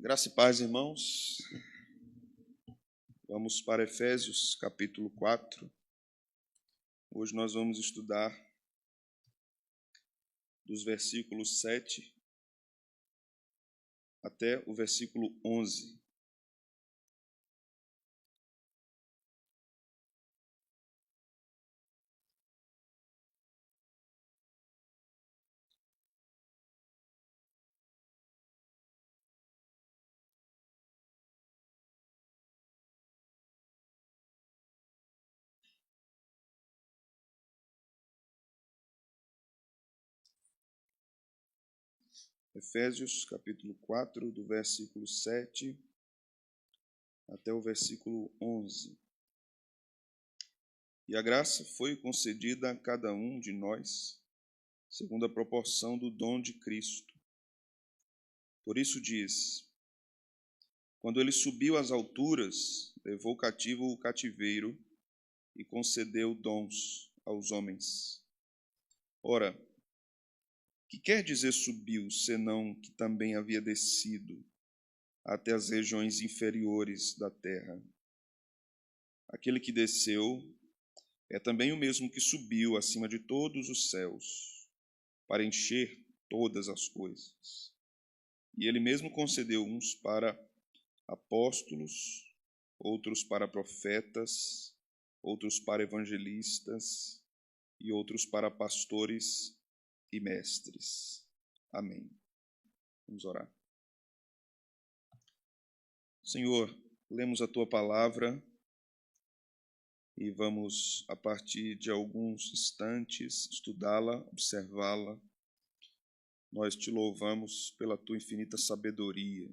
Graça e paz, irmãos. Vamos para Efésios, capítulo 4. Hoje nós vamos estudar dos versículos 7 até o versículo 11. Efésios, capítulo 4, do versículo 7 até o versículo 11. E a graça foi concedida a cada um de nós, segundo a proporção do dom de Cristo. Por isso diz: quando ele subiu às alturas, levou cativo o cativeiro e concedeu dons aos homens. Ora, que quer dizer subiu, senão que também havia descido até as regiões inferiores da terra? Aquele que desceu é também o mesmo que subiu acima de todos os céus, para encher todas as coisas. E ele mesmo concedeu uns para apóstolos, outros para profetas, outros para evangelistas e outros para pastores e mestres. Amém. Vamos orar. Senhor, lemos a Tua palavra e vamos, a partir de alguns instantes, estudá-la, observá-la. Nós te louvamos pela Tua infinita sabedoria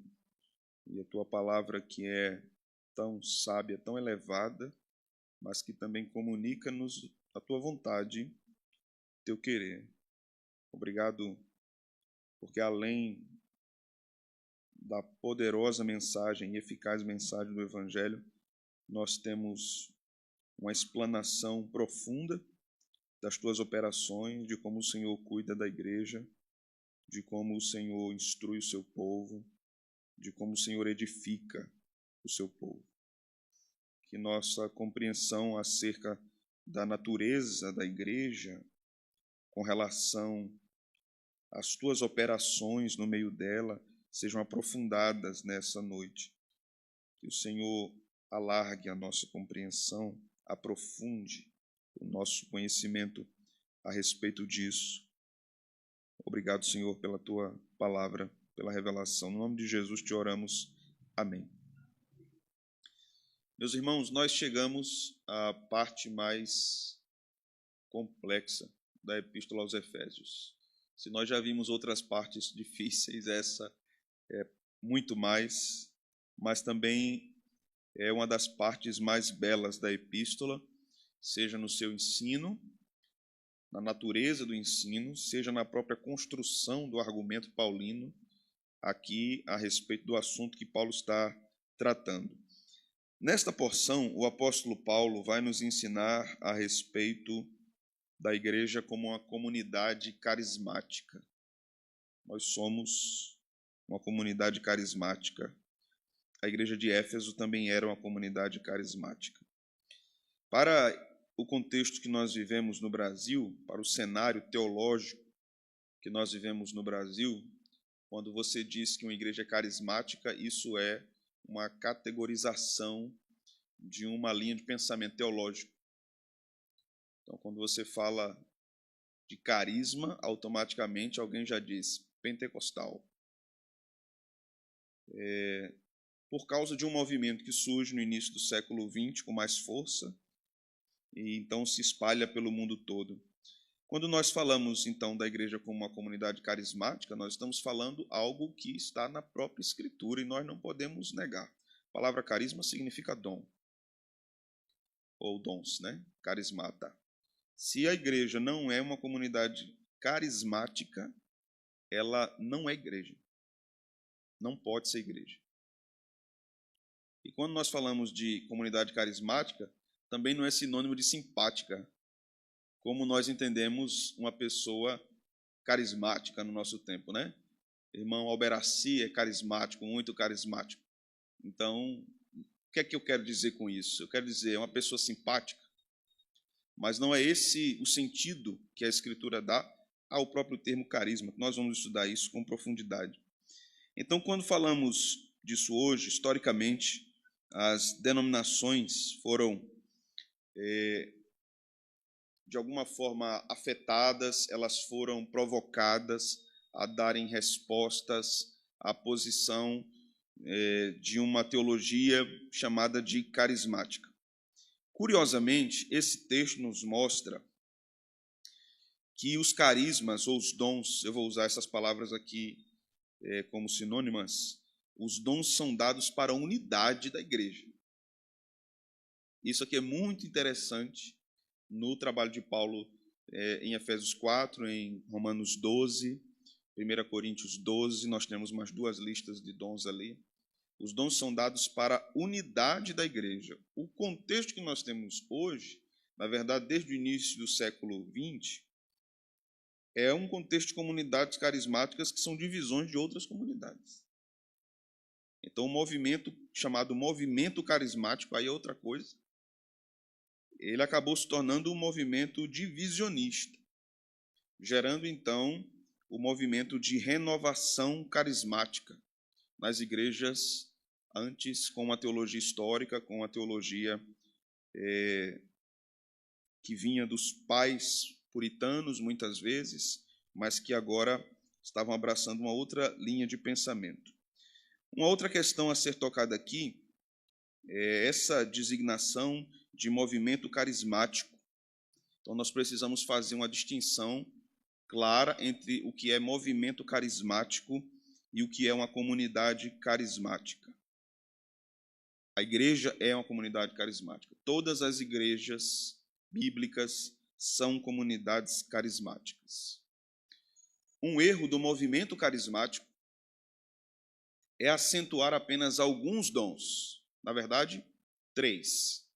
e a Tua palavra que é tão sábia, tão elevada, mas que também comunica-nos a Tua vontade, Teu querer. Obrigado, porque além da poderosa mensagem e eficaz mensagem do Evangelho, nós temos uma explanação profunda das Tuas operações, de como o Senhor cuida da igreja, de como o Senhor instrui o seu povo, de como o Senhor edifica o seu povo. Que nossa compreensão acerca da natureza da igreja, com relação às Tuas operações no meio dela, sejam aprofundadas nessa noite. Que o Senhor alargue a nossa compreensão, aprofunde o nosso conhecimento a respeito disso. Obrigado, Senhor, pela Tua palavra, pela revelação. No nome de Jesus te oramos. Amém. Meus irmãos, nós chegamos à parte mais complexa da Epístola aos Efésios. Se nós já vimos outras partes difíceis, essa é muito mais, mas também é uma das partes mais belas da Epístola, seja no seu ensino, na natureza do ensino, seja na própria construção do argumento paulino, aqui a respeito do assunto que Paulo está tratando. Nesta porção, o apóstolo Paulo vai nos ensinar a respeito da igreja como uma comunidade carismática. Nós somos uma comunidade carismática. A igreja de Éfeso também era uma comunidade carismática. Para o contexto que nós vivemos no Brasil, para o cenário teológico que nós vivemos no Brasil, quando você diz que uma igreja é carismática, isso é uma categorização de uma linha de pensamento teológico. Então, quando você fala de carisma, automaticamente alguém já diz pentecostal. Por causa de um movimento que surge no início do século XX com mais força, e então se espalha pelo mundo todo. Quando nós falamos, então, da igreja como uma comunidade carismática, nós estamos falando algo que está na própria Escritura e nós não podemos negar. A palavra carisma significa dom, ou dons, né? Carismata. Se a igreja não é uma comunidade carismática, ela não é igreja. Não pode ser igreja. E quando nós falamos de comunidade carismática, também não é sinônimo de simpática, como nós entendemos uma pessoa carismática no nosso tempo, né? Irmão Alberaci é carismático, muito carismático. Então, o que é que eu quero dizer com isso? Eu quero dizer, é uma pessoa simpática, mas não é esse o sentido que a Escritura dá ao próprio termo carisma. Nós vamos estudar isso com profundidade. Então, quando falamos disso hoje, historicamente, as denominações foram, de alguma forma, afetadas, elas foram provocadas a darem respostas à posição de uma teologia chamada de carismática. Curiosamente, esse texto nos mostra que os carismas ou os dons, eu vou usar essas palavras aqui como sinônimas, os dons são dados para a unidade da igreja. Isso aqui é muito interessante no trabalho de Paulo em Efésios 4, em Romanos 12, 1 Coríntios 12, nós temos umas duas listas de dons ali. Os dons são dados para a unidade da igreja. O contexto que nós temos hoje, na verdade, desde o início do século XX, é um contexto de comunidades carismáticas que são divisões de outras comunidades. Então, o movimento chamado movimento carismático, aí é outra coisa, ele acabou se tornando um movimento divisionista, gerando, então, o movimento de renovação carismática nas igrejas antes com uma teologia histórica, com uma teologia que vinha dos pais puritanos, muitas vezes, mas que agora estavam abraçando uma outra linha de pensamento. Uma outra questão a ser tocada aqui é essa designação de movimento carismático. Então, nós precisamos fazer uma distinção clara entre o que é movimento carismático e o que é uma comunidade carismática. A igreja é uma comunidade carismática. Todas as igrejas bíblicas são comunidades carismáticas. Um erro do movimento carismático é acentuar apenas alguns dons. Na verdade, 3: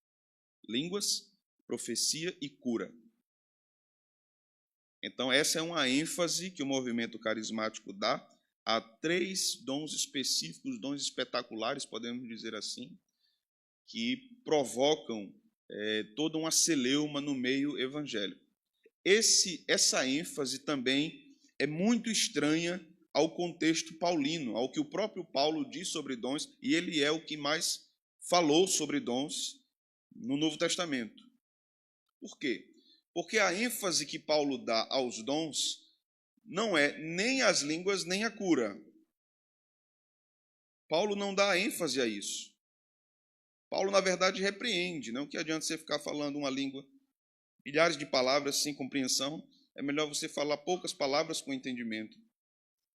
línguas, profecia e cura. Então, essa é uma ênfase que o movimento carismático dá a 3 dons específicos, dons espetaculares, podemos dizer assim, que provocam toda uma celeuma no meio evangélico. Essa ênfase também é muito estranha ao contexto paulino, ao que o próprio Paulo diz sobre dons, e ele é o que mais falou sobre dons no Novo Testamento. Por quê? Porque a ênfase que Paulo dá aos dons não é nem as línguas nem a cura. Paulo não dá ênfase a isso. Paulo, na verdade, repreende. Não que adianta você ficar falando uma língua, milhares de palavras sem compreensão. É melhor você falar poucas palavras com entendimento.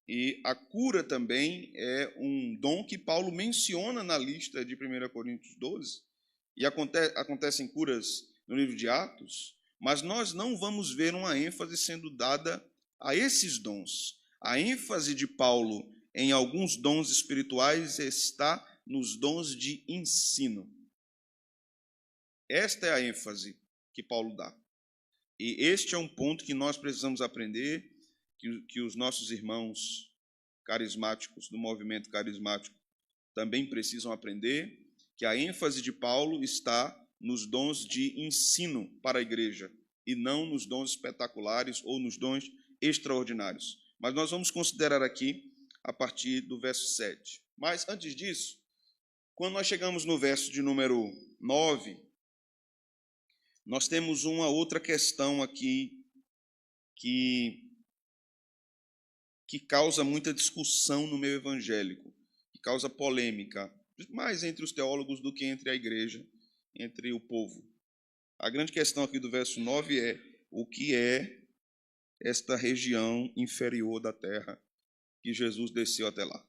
E a cura também é um dom que Paulo menciona na lista de 1 Coríntios 12. E acontecem curas no livro de Atos, mas nós não vamos ver uma ênfase sendo dada a esses dons. A ênfase de Paulo em alguns dons espirituais está nos dons de ensino. Esta é a ênfase que Paulo dá. E este é um ponto que nós precisamos aprender, que os nossos irmãos carismáticos, do movimento carismático, também precisam aprender, que a ênfase de Paulo está nos dons de ensino para a igreja, e não nos dons espetaculares ou nos dons extraordinários. Mas nós vamos considerar aqui a partir do verso 7. Mas, antes disso, quando nós chegamos no verso de número 9, nós temos uma outra questão aqui que causa muita discussão no meio evangélico, que causa polêmica, mais entre os teólogos do que entre a igreja, entre o povo. A grande questão aqui do verso 9 é: o que é esta região inferior da terra que Jesus desceu até lá?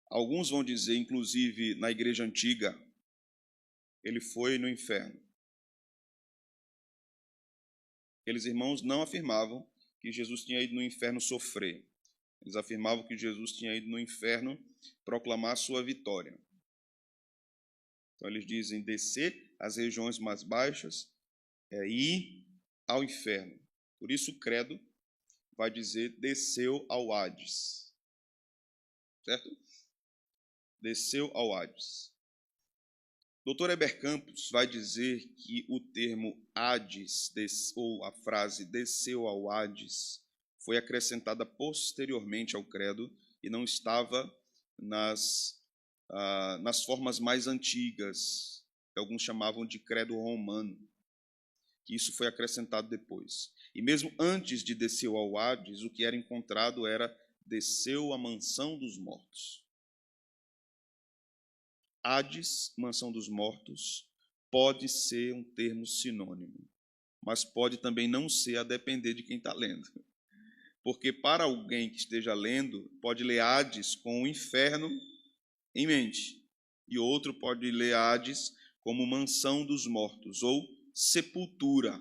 Alguns vão dizer, inclusive na igreja antiga, ele foi no inferno. Aqueles irmãos não afirmavam que Jesus tinha ido no inferno sofrer. Eles afirmavam que Jesus tinha ido no inferno proclamar sua vitória. Então eles dizem: descer às regiões mais baixas é ir ao inferno. Por isso o credo vai dizer desceu ao Hades. Certo? Desceu ao Hades. Dr. Heber Campos vai dizer que o termo Hades, ou a frase desceu ao Hades, foi acrescentada posteriormente ao credo e não estava nas formas mais antigas, que alguns chamavam de credo romano, que isso foi acrescentado depois. E mesmo antes de desceu ao Hades, o que era encontrado era desceu à mansão dos mortos. Hades, mansão dos mortos, pode ser um termo sinônimo, mas pode também não ser, a depender de quem está lendo. Porque para alguém que esteja lendo, pode ler Hades com o inferno em mente, e outro pode ler Hades como mansão dos mortos, ou sepultura,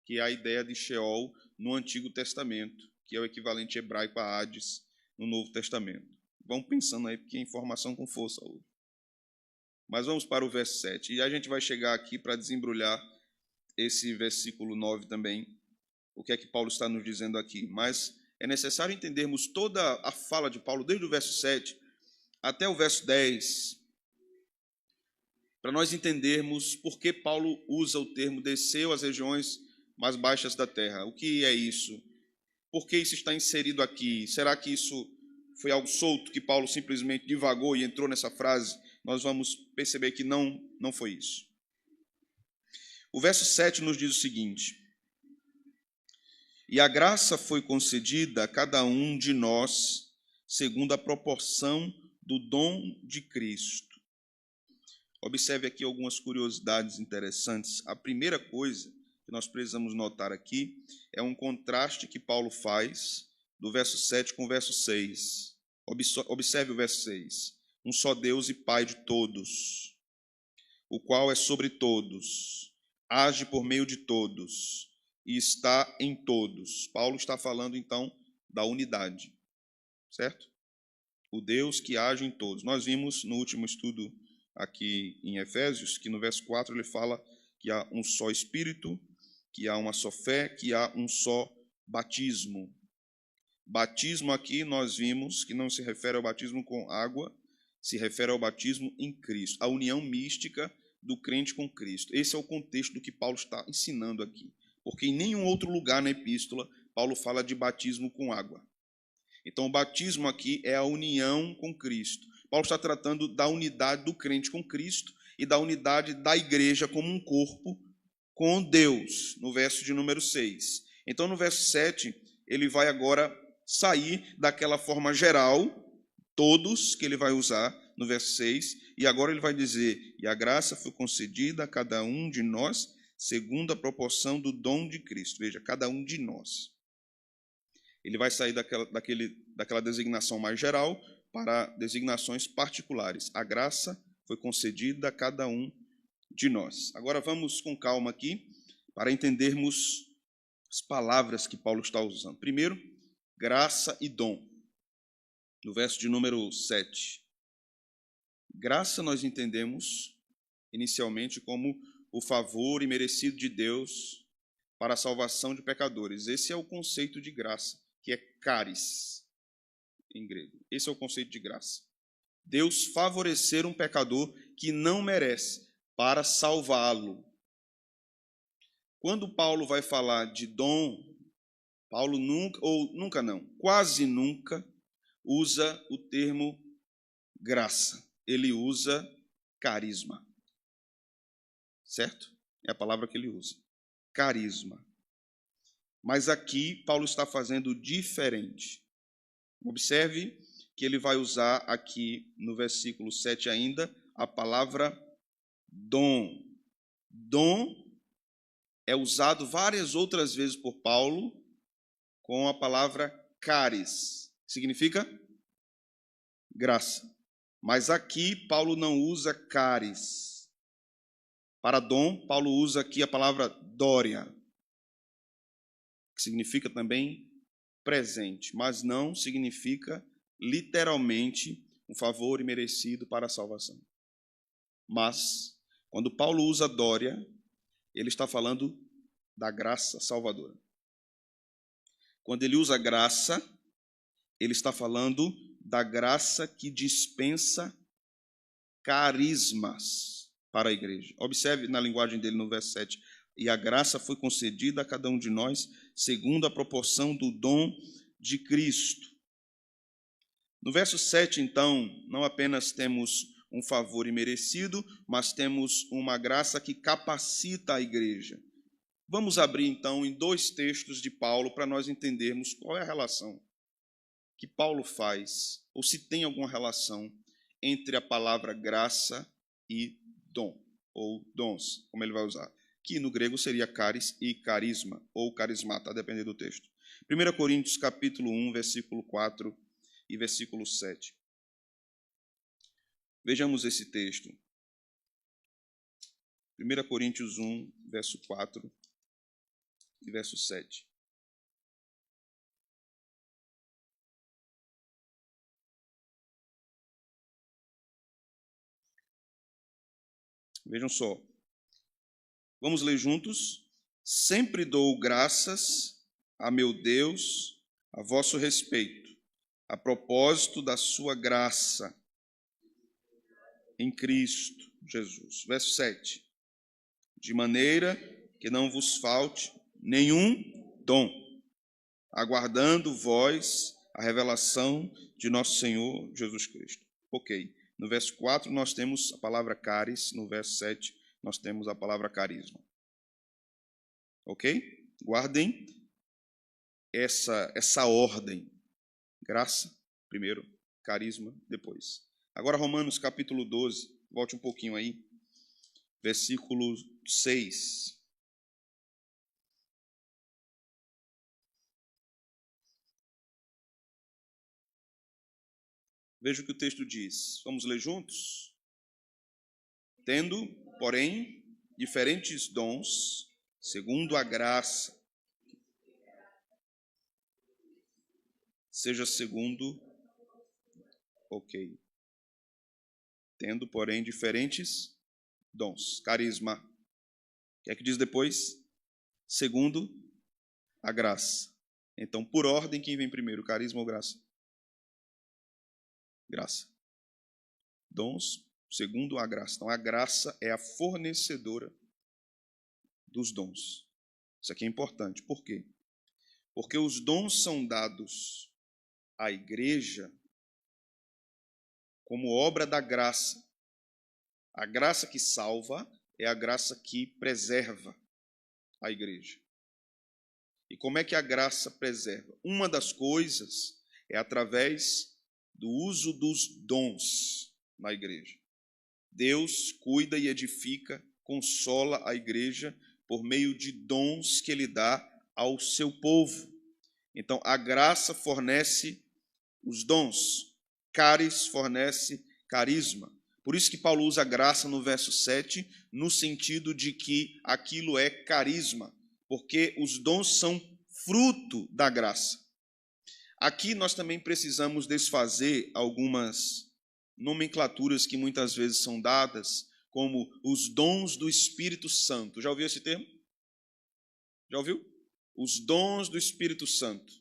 que é a ideia de Sheol no Antigo Testamento, que é o equivalente hebraico a Hades no Novo Testamento. Vamos pensando aí, porque é informação com força hoje. Mas vamos para o verso 7. E a gente vai chegar aqui para desembrulhar esse versículo 9 também, o que é que Paulo está nos dizendo aqui. Mas é necessário entendermos toda a fala de Paulo, desde o verso 7 até o verso 10, para nós entendermos por que Paulo usa o termo desceu às regiões mais baixas da terra. O que é isso? Por que isso está inserido aqui? Será que isso foi algo solto, que Paulo simplesmente divagou e entrou nessa frase? Nós vamos perceber que não foi isso. O verso 7 nos diz o seguinte: e a graça foi concedida a cada um de nós, segundo a proporção do dom de Cristo. Observe aqui algumas curiosidades interessantes. A primeira coisa que nós precisamos notar aqui é um contraste que Paulo faz do verso 7 com o verso 6. Observe o verso 6. Um só Deus e Pai de todos, o qual é sobre todos, age por meio de todos e está em todos. Paulo está falando, então, da unidade, certo? O Deus que age em todos. Nós vimos no último estudo aqui em Efésios, que no verso 4 ele fala que há um só Espírito, que há uma só fé, que há um só batismo. Batismo aqui nós vimos que não se refere ao batismo com água, se refere ao batismo em Cristo, a união mística do crente com Cristo. Esse é o contexto do que Paulo está ensinando aqui, porque em nenhum outro lugar na epístola Paulo fala de batismo com água. Então o batismo aqui é a união com Cristo. Paulo está tratando da unidade do crente com Cristo e da unidade da igreja como um corpo com Deus, no verso de número 6. Então no verso 7, ele vai agora sair daquela forma geral, todos, que ele vai usar no verso 6, e agora ele vai dizer, e a graça foi concedida a cada um de nós, segundo a proporção do dom de Cristo. Veja, cada um de nós. Ele vai sair daquela designação mais geral para designações particulares. A graça foi concedida a cada um de nós. Agora vamos com calma aqui para entendermos as palavras que Paulo está usando. Primeiro, graça e dom. No verso de número 7. Graça nós entendemos inicialmente como o favor imerecido de Deus para a salvação de pecadores. Esse é o conceito de graça, que é charis em grego. Esse é o conceito de graça. Deus favorecer um pecador que não merece para salvá-lo. Quando Paulo vai falar de dom, Paulo quase nunca usa o termo graça. Ele usa carisma. Certo? É a palavra que ele usa. Carisma. Mas aqui Paulo está fazendo diferente. Observe que ele vai usar aqui no versículo 7 ainda a palavra dom. Dom é usado várias outras vezes por Paulo com a palavra charis. Significa graça. Mas aqui Paulo não usa charis. Para dom, Paulo usa aqui a palavra dória, que significa também presente, mas não significa literalmente um favor imerecido para a salvação. Mas, quando Paulo usa dória, ele está falando da graça salvadora. Quando ele usa graça, ele está falando da graça que dispensa carismas para a igreja. Observe na linguagem dele no verso 7. E a graça foi concedida a cada um de nós segundo a proporção do dom de Cristo. No verso 7, então, não apenas temos um favor imerecido, mas temos uma graça que capacita a igreja. Vamos abrir, então, em 2 textos de Paulo para nós entendermos qual é a relação que Paulo faz, ou se tem alguma relação entre a palavra graça e dom, ou dons, como ele vai usar, que no grego seria caris e carisma, ou carismata, a depender do texto. 1 Coríntios capítulo 1, versículo 4 e versículo 7. Vejamos esse texto. 1 Coríntios 1, verso 4 e verso 7. Vejam só. Vamos ler juntos? Sempre dou graças a meu Deus a vosso respeito, a propósito da sua graça em Cristo Jesus. Verso 7. De maneira que não vos falte nenhum dom, aguardando vós a revelação de nosso Senhor Jesus Cristo. Ok. No verso 4 nós temos a palavra caris, no verso 7 nós temos a palavra carisma. Ok? Guardem essa ordem. Graça, primeiro, carisma, depois. Agora Romanos capítulo 12, volte um pouquinho aí, versículo 6. Veja o que o texto diz. Vamos ler juntos? Tendo, porém, diferentes dons, segundo a graça, seja segundo, ok. Tendo, porém, diferentes dons, carisma. O que é que diz depois? Segundo a graça. Então, por ordem, quem vem primeiro, carisma ou graça? Graça. Dons, segundo a graça. Então, a graça é a fornecedora dos dons. Isso aqui é importante. Por quê? Porque os dons são dados à igreja como obra da graça. A graça que salva é a graça que preserva a igreja. E como é que a graça preserva? Uma das coisas é através do uso dos dons na igreja. Deus cuida e edifica, consola a igreja por meio de dons que ele dá ao seu povo. Então, a graça fornece os dons, caris fornece carisma. Por isso que Paulo usa graça no verso 7, no sentido de que aquilo é carisma, porque os dons são fruto da graça. Aqui nós também precisamos desfazer algumas nomenclaturas que muitas vezes são dadas, como os dons do Espírito Santo. Já ouviu esse termo? Já ouviu? Os dons do Espírito Santo.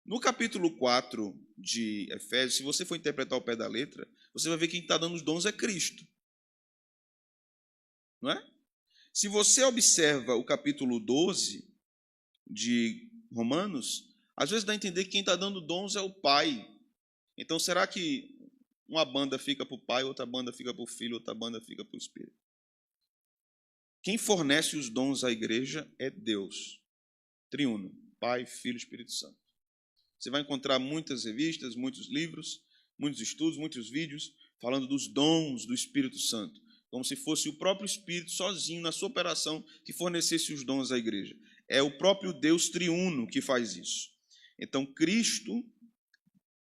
No capítulo 4 de Efésios, se você for interpretar ao pé da letra, você vai ver que quem está dando os dons é Cristo. Não é? Se você observa o capítulo 12 de Romanos, às vezes dá a entender que quem está dando dons é o Pai. Então, será que uma banda fica para o Pai, outra banda fica para o Filho, outra banda fica para o Espírito? Quem fornece os dons à igreja é Deus, triuno, Pai, Filho e Espírito Santo. Você vai encontrar muitas revistas, muitos livros, muitos estudos, muitos vídeos falando dos dons do Espírito Santo, como se fosse o próprio Espírito sozinho na sua operação que fornecesse os dons à igreja. É o próprio Deus triuno que faz isso. Então, Cristo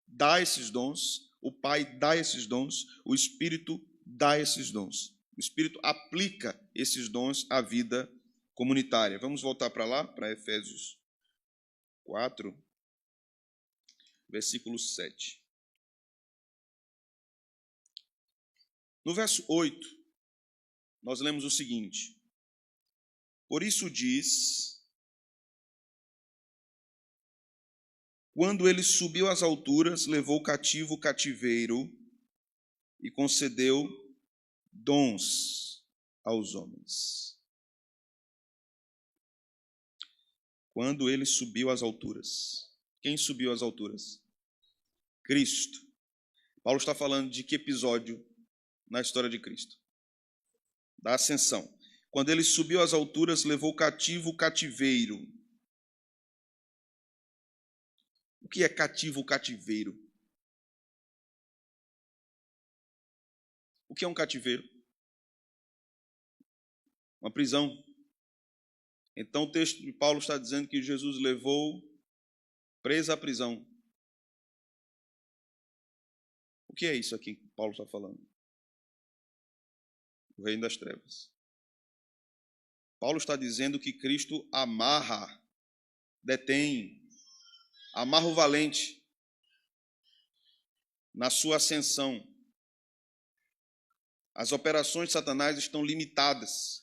dá esses dons, o Pai dá esses dons, o Espírito dá esses dons. O Espírito aplica esses dons à vida comunitária. Vamos voltar para lá, para Efésios 4, versículo 7. No verso 8, nós lemos o seguinte: por isso diz Quando ele subiu às alturas, levou cativo o cativeiro e concedeu dons aos homens. Quando ele subiu às alturas. Quem subiu às alturas? Cristo. Paulo está falando de que episódio na história de Cristo? Da ascensão. Quando ele subiu às alturas, levou cativo o cativeiro. O que é cativo o cativeiro? O que é um cativeiro? Uma prisão. Então o texto de Paulo está dizendo que Jesus levou presa à prisão. O que é isso aqui que Paulo está falando? O reino das trevas. Paulo está dizendo que Cristo amarra, detém, amarra o valente na sua ascensão. As operações de Satanás estão limitadas.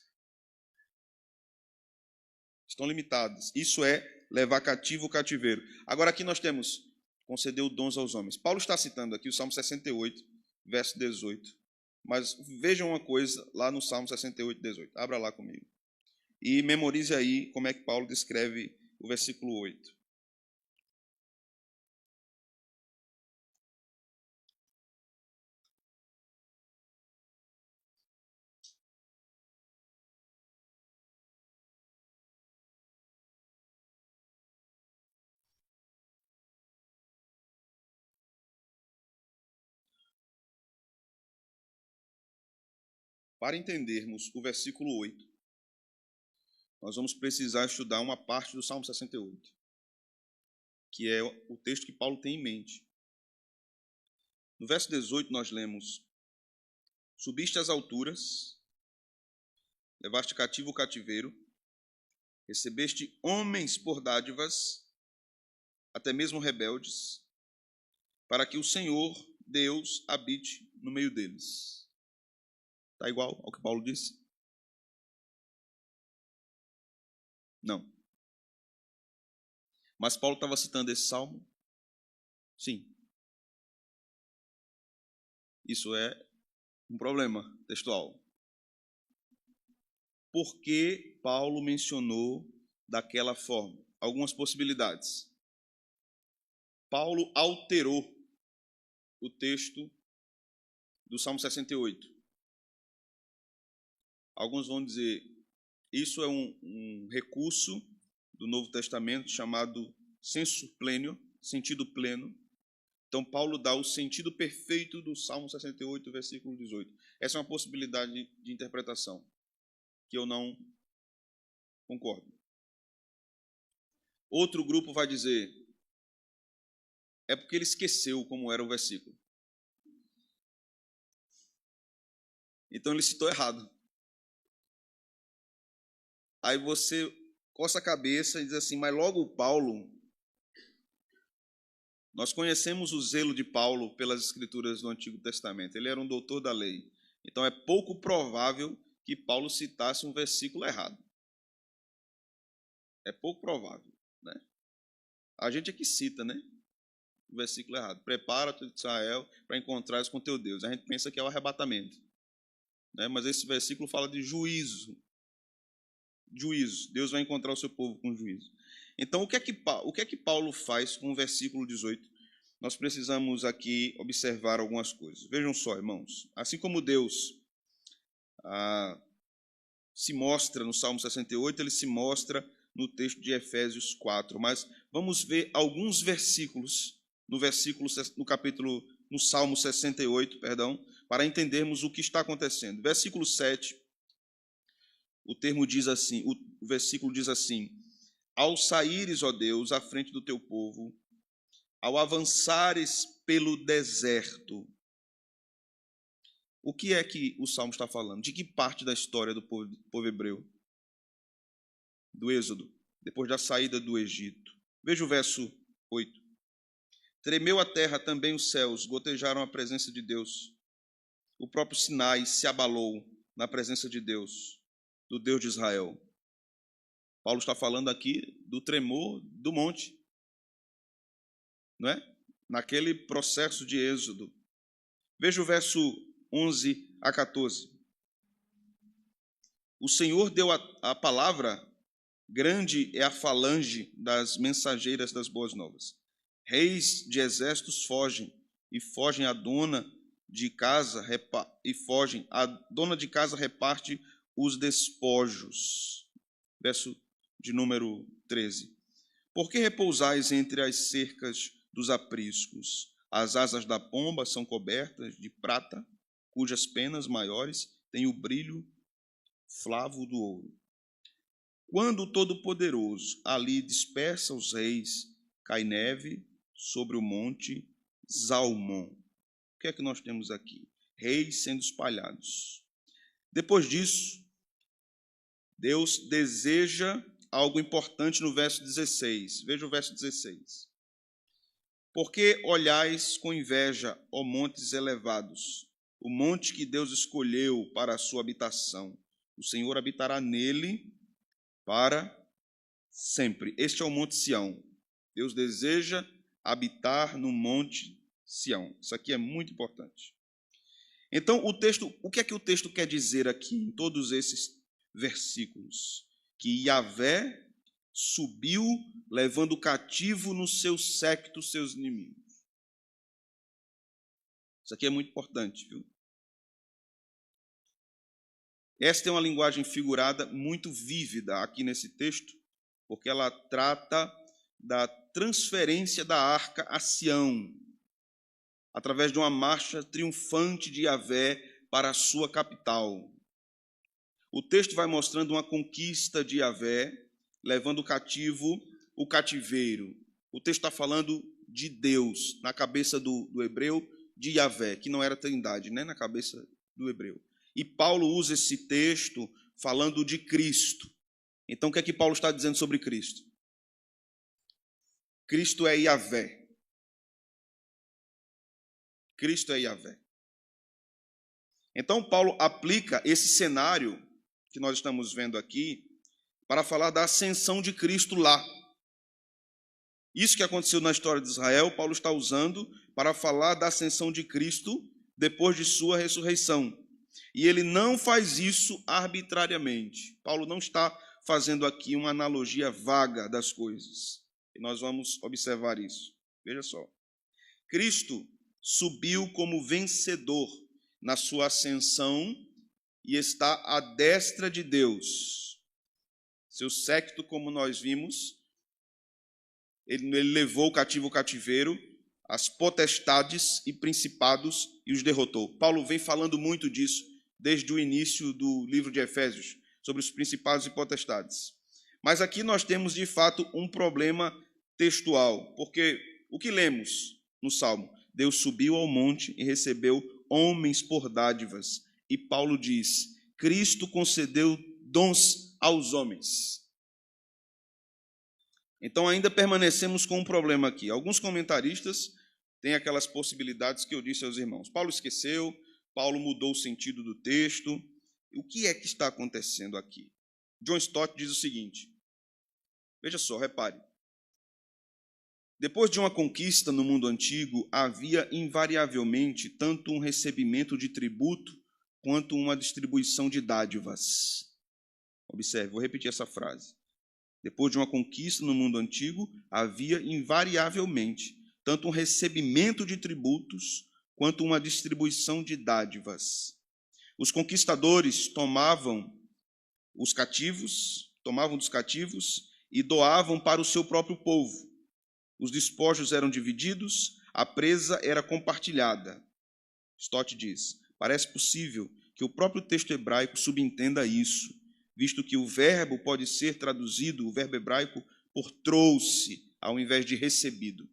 Estão limitadas. Isso é levar cativo o cativeiro. Agora aqui nós temos, concedeu dons aos homens. Paulo está citando aqui o Salmo 68, verso 18. Mas vejam uma coisa lá no Salmo 68, 18. Abra lá comigo. E memorize aí como é que Paulo descreve o versículo 8. Para entendermos o versículo 8, nós vamos precisar estudar uma parte do Salmo 68, que é o texto que Paulo tem em mente. No verso 18 nós lemos: subiste às alturas, levaste cativo o cativeiro, recebeste homens por dádivas, até mesmo rebeldes, para que o Senhor, Deus, habite no meio deles. Está igual ao que Paulo disse? Não. Mas Paulo estava citando esse salmo? Sim. Isso é um problema textual. Por que Paulo mencionou daquela forma? Algumas possibilidades. Paulo alterou o texto do Salmo 68. Alguns vão dizer, isso é um recurso do Novo Testamento chamado sensu pleno, sentido pleno. Então, Paulo dá o sentido perfeito do Salmo 68, versículo 18. Essa é uma possibilidade de interpretação que eu não concordo. Outro grupo vai dizer, é porque ele esqueceu como era o versículo. Então, ele citou errado. Aí você coça a cabeça e diz assim, mas logo Paulo, nós conhecemos o zelo de Paulo pelas escrituras do Antigo Testamento. Ele era um doutor da lei. Então é pouco provável que Paulo citasse um versículo errado. É pouco provável, né? A gente é que cita, né? O versículo errado. Prepara-te, Israel, para encontrares com teu Deus. A gente pensa que é o arrebatamento, né? Mas esse versículo fala de juízo. Juízo. Deus vai encontrar o seu povo com juízo. Então, o que é que Paulo faz com o versículo 18? Nós precisamos aqui observar algumas coisas. Vejam só, irmãos. Assim como Deus se mostra no Salmo 68, ele se mostra no texto de Efésios 4. Mas vamos ver alguns versículos no Salmo 68, para entendermos o que está acontecendo. Versículo 7, o versículo diz assim: ao saíres, ó Deus, à frente do teu povo, ao avançares pelo deserto. O que é que o Salmo está falando? De que parte da história do povo hebreu? Do Êxodo, depois da saída do Egito. Veja o verso 8. Tremeu a terra, também os céus, gotejaram a presença de Deus. O próprio Sinai se abalou na presença de Deus, do Deus de Israel. Paulo está falando aqui do tremor do monte. não é? Naquele processo de êxodo. Veja o verso 11 a 14. O Senhor deu a palavra, grande é a falange das mensageiras das boas novas. Reis de exércitos fogem, e fogem a dona de casa, a dona de casa reparte os despojos. Verso de número 13. Por que repousais entre as cercas dos apriscos? As asas da pomba são cobertas de prata, cujas penas maiores têm o brilho flavo do ouro. Quando o Todo-Poderoso ali dispersa os reis, cai neve sobre o monte Zalmon. O que é que nós temos aqui? Reis sendo espalhados. Depois disso, Deus deseja algo importante no verso 16. Veja o verso 16. Porque olhais com inveja, ó montes elevados, o monte que Deus escolheu para a sua habitação. O Senhor habitará nele para sempre. Este é o Monte Sião. Deus deseja habitar no Monte Sião. Isso aqui é muito importante. Então, o que é que o texto quer dizer aqui, em todos esses versículos? Que Yahvé subiu, levando cativo no seu séquito seus inimigos. Isso aqui é muito importante, viu? Esta é uma linguagem figurada muito vívida aqui nesse texto, porque ela trata da transferência da arca a Sião, através de uma marcha triunfante de Yahvé para a sua capital. O texto vai mostrando uma conquista de Yahvé, levando cativo o cativeiro. O texto está falando de Deus, na cabeça do hebreu, de Yahvé, que não era trindade, né? Na cabeça do hebreu. E Paulo usa esse texto falando de Cristo. Então, o que é que Paulo está dizendo sobre Cristo? Cristo é Yahvé. Cristo é Yahvé. Então, Paulo aplica esse cenário que nós estamos vendo aqui para falar da ascensão de Cristo lá. Isso que aconteceu na história de Israel, Paulo está usando para falar da ascensão de Cristo depois de sua ressurreição. E ele não faz isso arbitrariamente. Paulo não está fazendo aqui uma analogia vaga das coisas. E nós vamos observar isso. Veja só. Cristo subiu como vencedor na sua ascensão e está à destra de Deus. Seu séquito, como nós vimos, ele levou o cativo ao cativeiro, as potestades e principados e os derrotou. Paulo vem falando muito disso desde o início do livro de Efésios, sobre os principados e potestades. Mas aqui nós temos, de fato, um problema textual, porque o que lemos no Salmo? Deus subiu ao monte e recebeu homens por dádivas. E Paulo diz, Cristo concedeu dons aos homens. Então ainda permanecemos com um problema aqui. Alguns comentaristas têm aquelas possibilidades que eu disse aos irmãos. Paulo esqueceu, Paulo mudou o sentido do texto. O que é que está acontecendo aqui? John Stott diz o seguinte, veja só, repare. Depois de uma conquista no mundo antigo, havia invariavelmente tanto um recebimento de tributo quanto uma distribuição de dádivas. Observe, vou repetir essa frase. Depois de uma conquista no mundo antigo, havia invariavelmente tanto um recebimento de tributos quanto uma distribuição de dádivas. Os conquistadores tomavam dos cativos e doavam para o seu próprio povo. Os despojos eram divididos, a presa era compartilhada. Stott diz, parece possível que o próprio texto hebraico subentenda isso, visto que o verbo pode ser traduzido, o verbo hebraico, por trouxe, ao invés de recebido.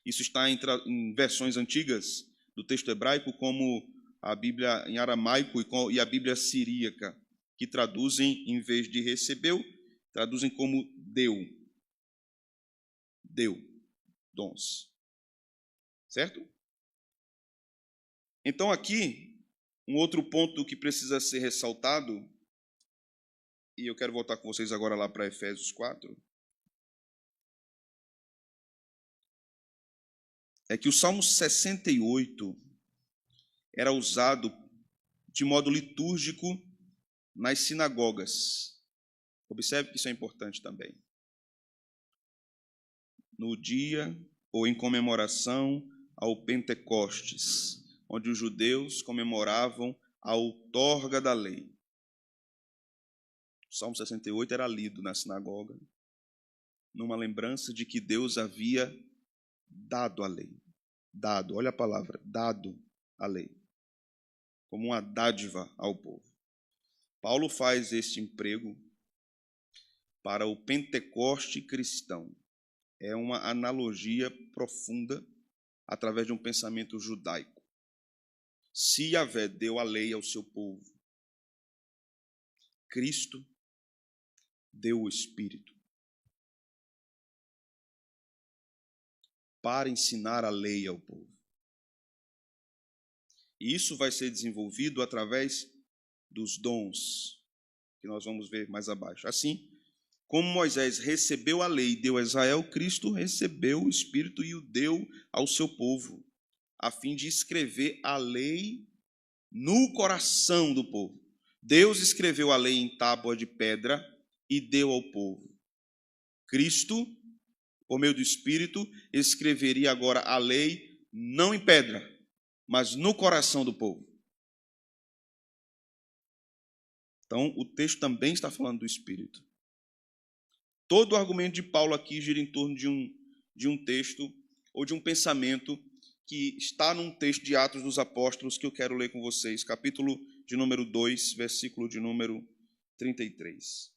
Isso está em versões antigas do texto hebraico, como a Bíblia em aramaico e a Bíblia siríaca, que traduzem, em vez de recebeu, traduzem como deu. Deu dons. Certo? Então aqui, um outro ponto que precisa ser ressaltado, e eu quero voltar com vocês agora lá para Efésios 4. é que o Salmo 68 era usado de modo litúrgico nas sinagogas. Observe que isso é importante também. No dia ou em comemoração ao Pentecostes, onde os judeus comemoravam a outorga da lei. O Salmo 68 era lido na sinagoga, numa lembrança de que Deus havia dado a lei. Dado, olha a palavra, dado a lei, como uma dádiva ao povo. Paulo faz este emprego para o Pentecoste cristão. É uma analogia profunda através de um pensamento judaico. Se Yahvé deu a lei ao seu povo, Cristo deu o Espírito para ensinar a lei ao povo. E isso vai ser desenvolvido através dos dons, que nós vamos ver mais abaixo. Assim, como Moisés recebeu a lei e deu a Israel, Cristo recebeu o Espírito e o deu ao seu povo, a fim de escrever a lei no coração do povo. Deus escreveu a lei em tábua de pedra e deu ao povo. Cristo, por meio do Espírito, escreveria agora a lei não em pedra, mas no coração do povo. Então, o texto também está falando do Espírito. Todo o argumento de Paulo aqui gira em torno de um texto ou de um pensamento que está num texto de Atos dos Apóstolos que eu quero ler com vocês, capítulo de número 2, versículo de número 33.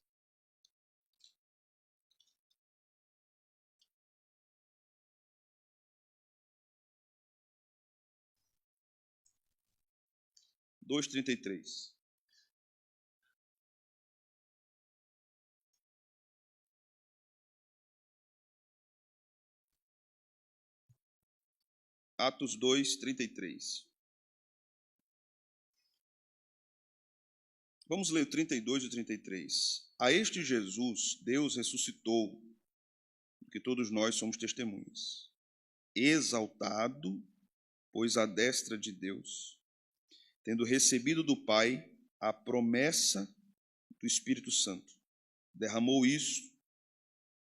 Dois 33. Atos 2, 33. Vamos ler o 32 e o 33. A este Jesus, Deus ressuscitou, porque todos nós somos testemunhas. Exaltado, pois à destra de Deus, tendo recebido do Pai a promessa do Espírito Santo, derramou isso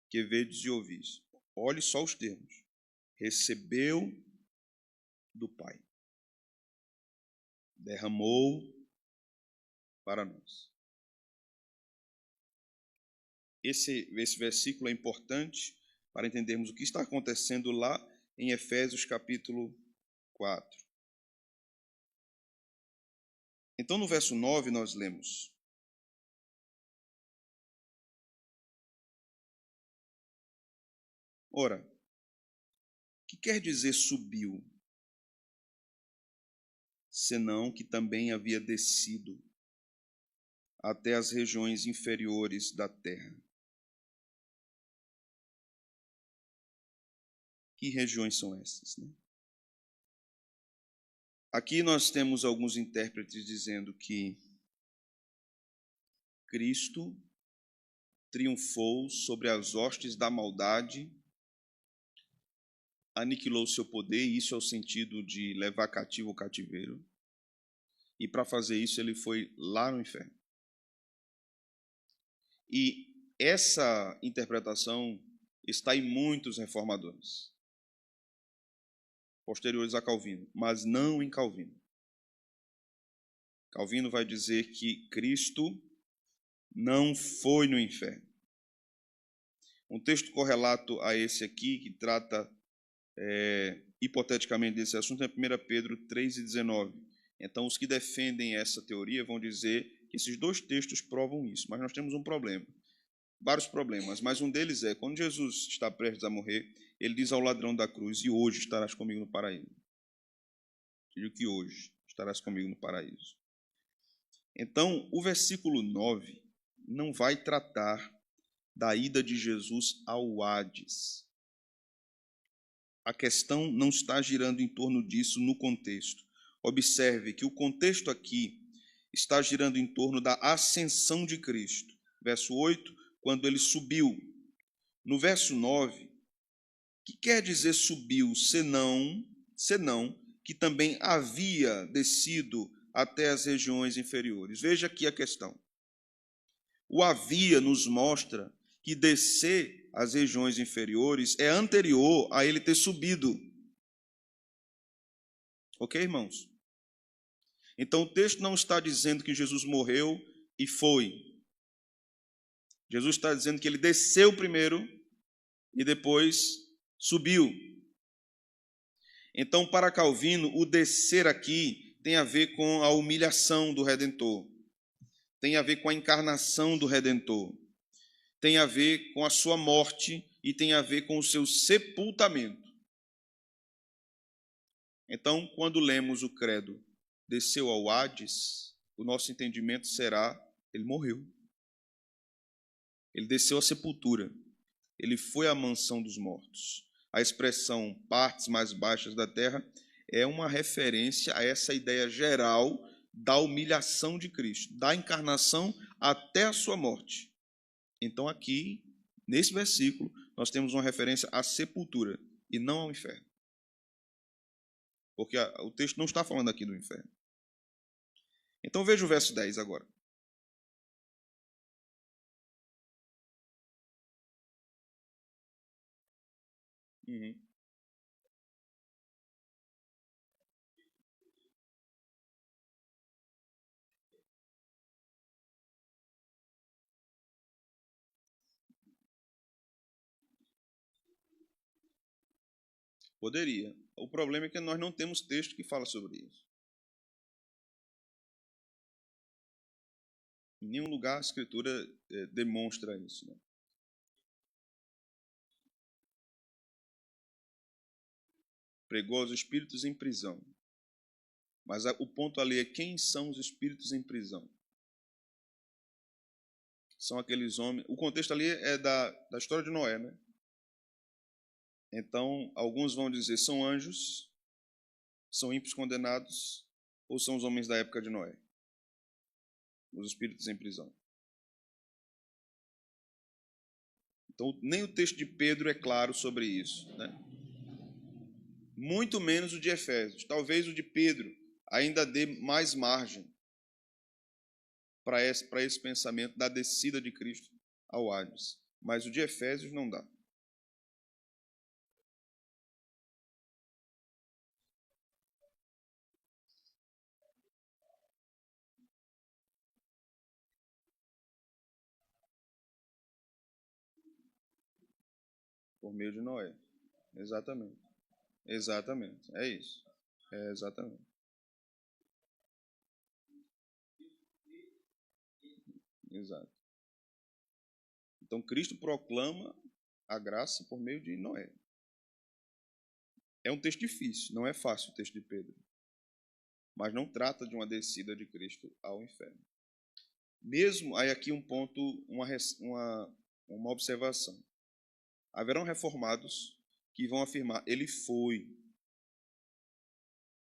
que vedes e ouvis. Olhe só os termos. Recebeu do Pai. Derramou para nós. Esse versículo é importante para entendermos o que está acontecendo lá em Efésios capítulo 4. Então, no verso 9, nós lemos: ora, o que quer dizer subiu? Senão que também havia descido até as regiões inferiores da terra. Que regiões são essas, né? Aqui nós temos alguns intérpretes dizendo que Cristo triunfou sobre as hostes da maldade, aniquilou seu poder, e isso é o sentido de levar cativo o cativeiro. E para fazer isso ele foi lá no inferno. E essa interpretação está em muitos reformadores posteriores a Calvino, mas não em Calvino. Calvino vai dizer que Cristo não foi no inferno. Um texto correlato a esse aqui, que trata hipoteticamente desse assunto, é 1 Pedro 3,19. Então, os que defendem essa teoria vão dizer que esses dois textos provam isso, mas nós temos um problema, vários problemas, mas um deles é, quando Jesus está prestes a morrer, ele diz ao ladrão da cruz: e hoje estarás comigo no paraíso. Eu digo que hoje estarás comigo no paraíso. Então, o versículo 9 não vai tratar da ida de Jesus ao Hades. A questão não está girando em torno disso no contexto. Observe que o contexto aqui está girando em torno da ascensão de Cristo. Verso 8, quando ele subiu. No verso 9, Que quer dizer subiu, senão que também havia descido até as regiões inferiores? Veja aqui a questão. O havia nos mostra que descer às regiões inferiores é anterior a ele ter subido. Ok, irmãos? Então o texto não está dizendo que Jesus morreu e foi. Jesus está dizendo que ele desceu primeiro e depois subiu. Então, para Calvino, o descer aqui tem a ver com a humilhação do Redentor, tem a ver com a encarnação do Redentor, tem a ver com a sua morte e tem a ver com o seu sepultamento. Então, quando lemos o credo, desceu ao Hades, o nosso entendimento será, ele morreu. Ele desceu à sepultura. Ele foi à mansão dos mortos. A expressão partes mais baixas da terra é uma referência a essa ideia geral da humilhação de Cristo, da encarnação até a sua morte. Então aqui, nesse versículo, nós temos uma referência à sepultura e não ao inferno. Porque o texto não está falando aqui do inferno. Então veja o verso 10 agora. Poderia. O problema é que nós não temos texto que fala sobre isso. Em nenhum lugar a Escritura demonstra isso. Né? Pregou aos espíritos em prisão. Mas o ponto ali é quem são os espíritos em prisão. São aqueles homens... O contexto ali é da história de Noé, né? Então, alguns vão dizer, são anjos, são ímpios condenados, ou são os homens da época de Noé? Os espíritos em prisão. Então, nem o texto de Pedro é claro sobre isso, né? Muito menos o de Efésios. Talvez o de Pedro ainda dê mais margem para esse pensamento da descida de Cristo ao Hades. Mas o de Efésios não dá. Por meio de Noé. Exatamente. Exatamente. É isso. É exatamente. Exato. Então, Cristo proclama a graça por meio de Noé. É um texto difícil, não é fácil o texto de Pedro. Mas não trata de uma descida de Cristo ao inferno. Mesmo, aí aqui um ponto, uma observação. Haverão reformados que vão afirmar, ele foi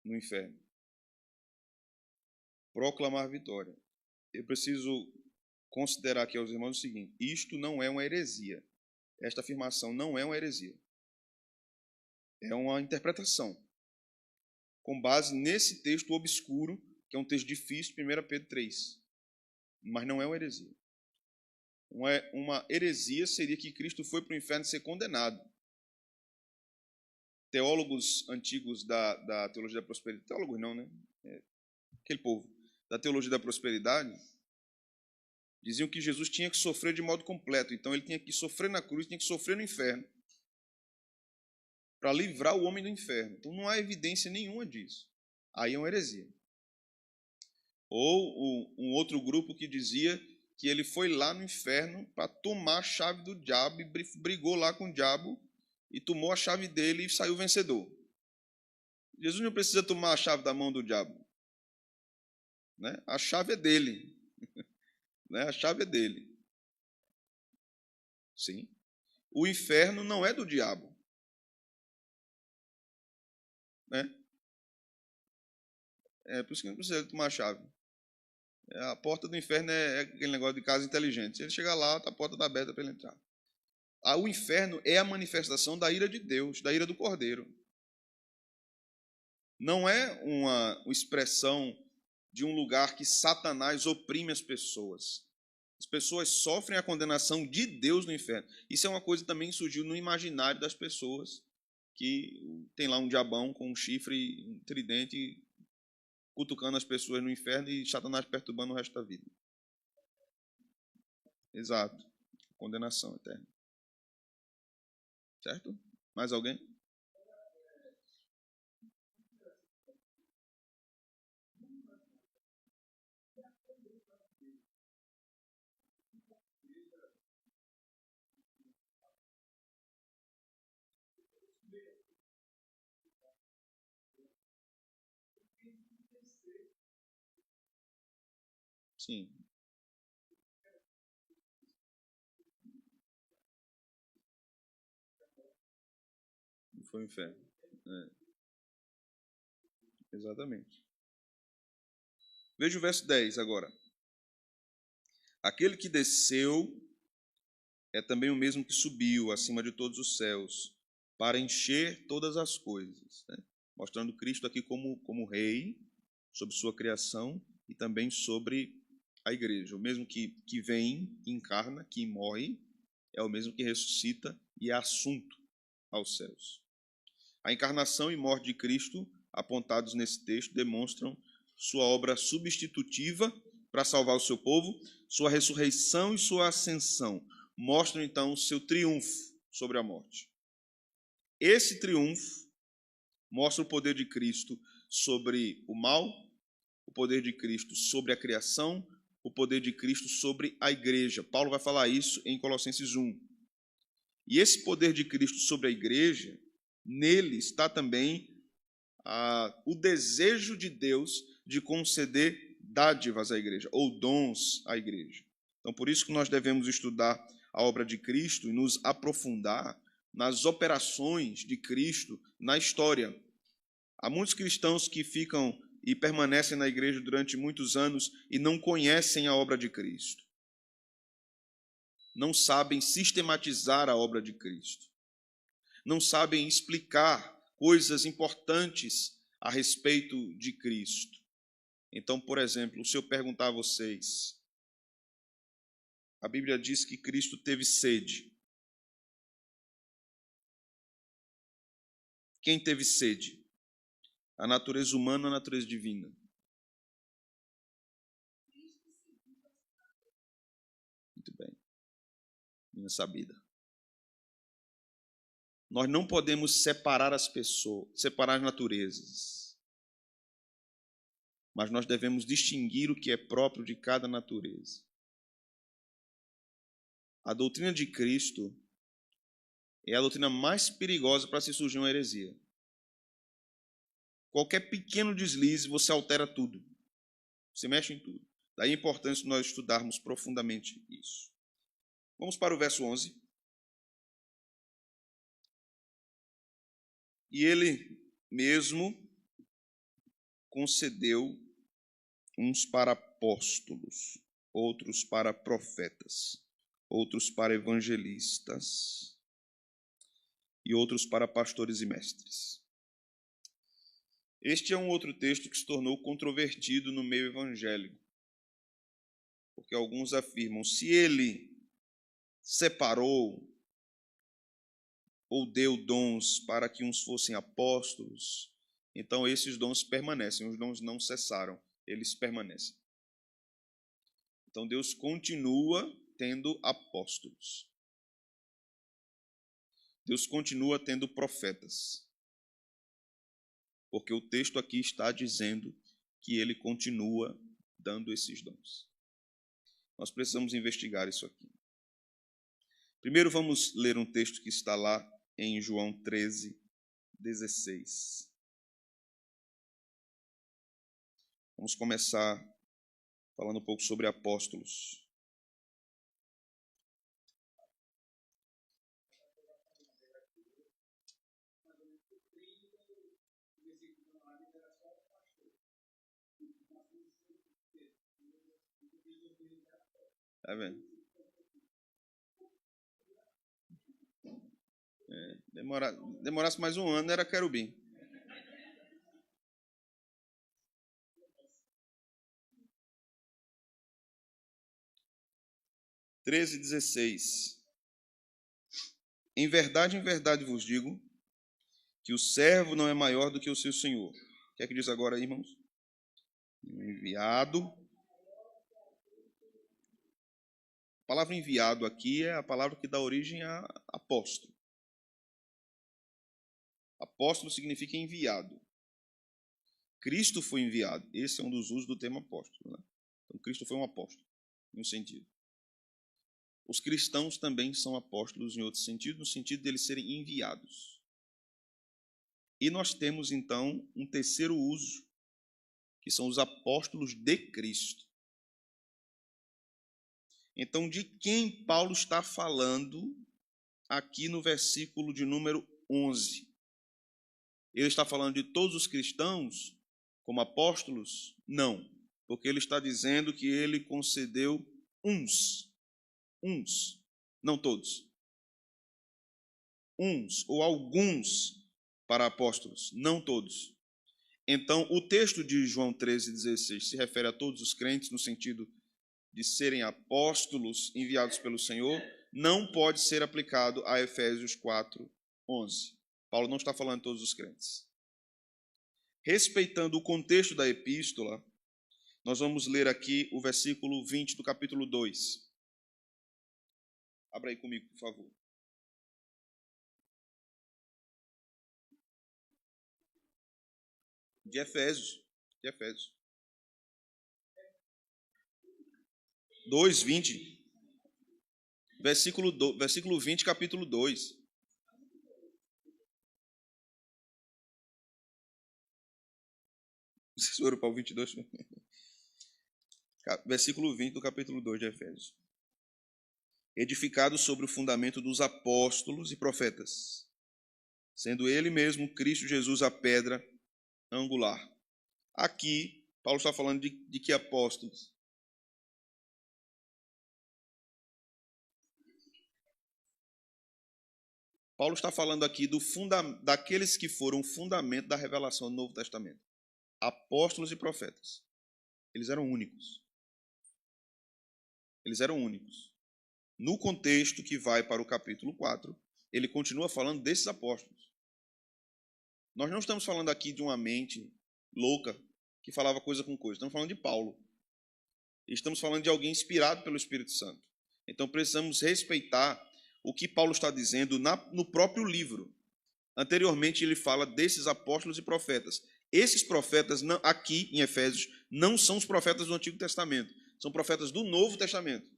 no inferno. Proclamar vitória. Eu preciso considerar aqui aos irmãos o seguinte, isto não é uma heresia. Esta afirmação não é uma heresia. É uma interpretação. Com base nesse texto obscuro, que é um texto difícil, 1 Pedro 3. Mas não é uma heresia. Uma heresia seria que Cristo foi para o inferno ser condenado. Teólogos antigos da teologia da prosperidade, teólogos não, né? Aquele povo da teologia da prosperidade, diziam que Jesus tinha que sofrer de modo completo. Então ele tinha que sofrer na cruz, tinha que sofrer no inferno, para livrar o homem do inferno. Então não há evidência nenhuma disso. Aí é uma heresia. Ou um outro grupo que dizia que ele foi lá no inferno para tomar a chave do diabo e brigou lá com o diabo e tomou a chave dele e saiu vencedor. Jesus não precisa tomar a chave da mão do diabo. Né? A chave é dele. Né? A chave é dele. Sim. O inferno não é do diabo. Né? É por isso que não precisa tomar a chave. A porta do inferno é aquele negócio de casa inteligente. Se ele chegar lá, a porta está aberta para ele entrar. O inferno é a manifestação da ira de Deus, da ira do Cordeiro. Não é uma expressão de um lugar que Satanás oprime as pessoas. As pessoas sofrem a condenação de Deus no inferno. Isso é uma coisa que também surgiu no imaginário das pessoas, que tem lá um diabão com um chifre, um tridente, cutucando as pessoas no inferno e Satanás perturbando o resto da vida. Exato. Condenação eterna. Certo? Mais alguém? Sim. Foi o inferno. É. Exatamente. Veja o verso 10 agora. Aquele que desceu é também o mesmo que subiu acima de todos os céus, para encher todas as coisas, né? Mostrando Cristo aqui como rei, sobre sua criação e também sobre a igreja. O mesmo que vem, que encarna, que morre, é o mesmo que ressuscita e é assunto aos céus. A encarnação e morte de Cristo, apontados nesse texto, demonstram sua obra substitutiva para salvar o seu povo, sua ressurreição e sua ascensão. Mostram, então, o seu triunfo sobre a morte. Esse triunfo mostra o poder de Cristo sobre o mal, o poder de Cristo sobre a criação, o poder de Cristo sobre a igreja. Paulo vai falar isso em Colossenses 1. E esse poder de Cristo sobre a igreja, nele está também o desejo de Deus de conceder dádivas à igreja, ou dons à igreja. Então, por isso que nós devemos estudar a obra de Cristo e nos aprofundar nas operações de Cristo na história. Há muitos cristãos que ficam e permanecem na igreja durante muitos anos e não conhecem a obra de Cristo. Não sabem sistematizar a obra de Cristo. Não sabem explicar coisas importantes a respeito de Cristo. Então, por exemplo, se eu perguntar a vocês, a Bíblia diz que Cristo teve sede. Quem teve sede? A natureza humana ou a natureza divina? Muito bem. Minha sabida. Nós não podemos separar as pessoas, separar as naturezas. Mas nós devemos distinguir o que é próprio de cada natureza. A doutrina de Cristo é a doutrina mais perigosa para se surgir uma heresia. Qualquer pequeno deslize, você altera tudo. Você mexe em tudo. Daí a importância de nós estudarmos profundamente isso. Vamos para o verso 11. E ele mesmo concedeu uns para apóstolos, outros para profetas, outros para evangelistas e outros para pastores e mestres. Este é um outro texto que se tornou controvertido no meio evangélico, porque alguns afirmam, se ele separou ou deu dons para que uns fossem apóstolos, então esses dons permanecem, os dons não cessaram, eles permanecem. Então Deus continua tendo apóstolos. Deus continua tendo profetas. Porque o texto aqui está dizendo que ele continua dando esses dons. Nós precisamos investigar isso aqui. Primeiro vamos ler um texto que está lá em João 13, 16. Vamos começar falando um pouco sobre apóstolos. Tá vendo? Demorasse mais um ano, era querubim. Treze, 16. Em verdade vos digo, que o servo não é maior do que o seu senhor. O que é que diz agora aí, irmãos? O enviado. A palavra enviado aqui é a palavra que dá origem a apóstolo. Apóstolo significa enviado. Cristo foi enviado. Esse é um dos usos do termo apóstolo, né? Então, Cristo foi um apóstolo, em um sentido. Os cristãos também são apóstolos em outro sentido, no sentido de eles serem enviados. E nós temos, então, um terceiro uso, que são os apóstolos de Cristo. Então, de quem Paulo está falando aqui no versículo de número 11? Ele está falando de todos os cristãos como apóstolos? Não, porque ele está dizendo que ele concedeu uns, não todos, uns ou alguns para apóstolos, não todos. Então, o texto de João 13,16 se refere a todos os crentes no sentido de serem apóstolos enviados pelo Senhor, não pode ser aplicado a Efésios 4:11. Paulo não está falando de todos os crentes. Respeitando o contexto da epístola, nós vamos ler aqui o versículo 20 do capítulo 2. Abra aí comigo, por favor. De Efésios. 2:20. Versículo 20, capítulo 2. Vocês foram para o 22? Versículo 20 do capítulo 2 de Efésios. Edificado sobre o fundamento dos apóstolos e profetas, sendo ele mesmo, Cristo Jesus, a pedra angular. Aqui, Paulo está falando de que apóstolos? Paulo está falando aqui daqueles que foram o fundamento da revelação do Novo Testamento. Apóstolos e profetas. Eles eram únicos. Eles eram únicos. No contexto que vai para o capítulo 4, ele continua falando desses apóstolos. Nós não estamos falando aqui de uma mente louca que falava coisa com coisa. Estamos falando de Paulo. Estamos falando de alguém inspirado pelo Espírito Santo. Então precisamos respeitar o que Paulo está dizendo no próprio livro. Anteriormente ele fala desses apóstolos e profetas. Esses profetas aqui em Efésios não são os profetas do Antigo Testamento. São profetas do Novo Testamento,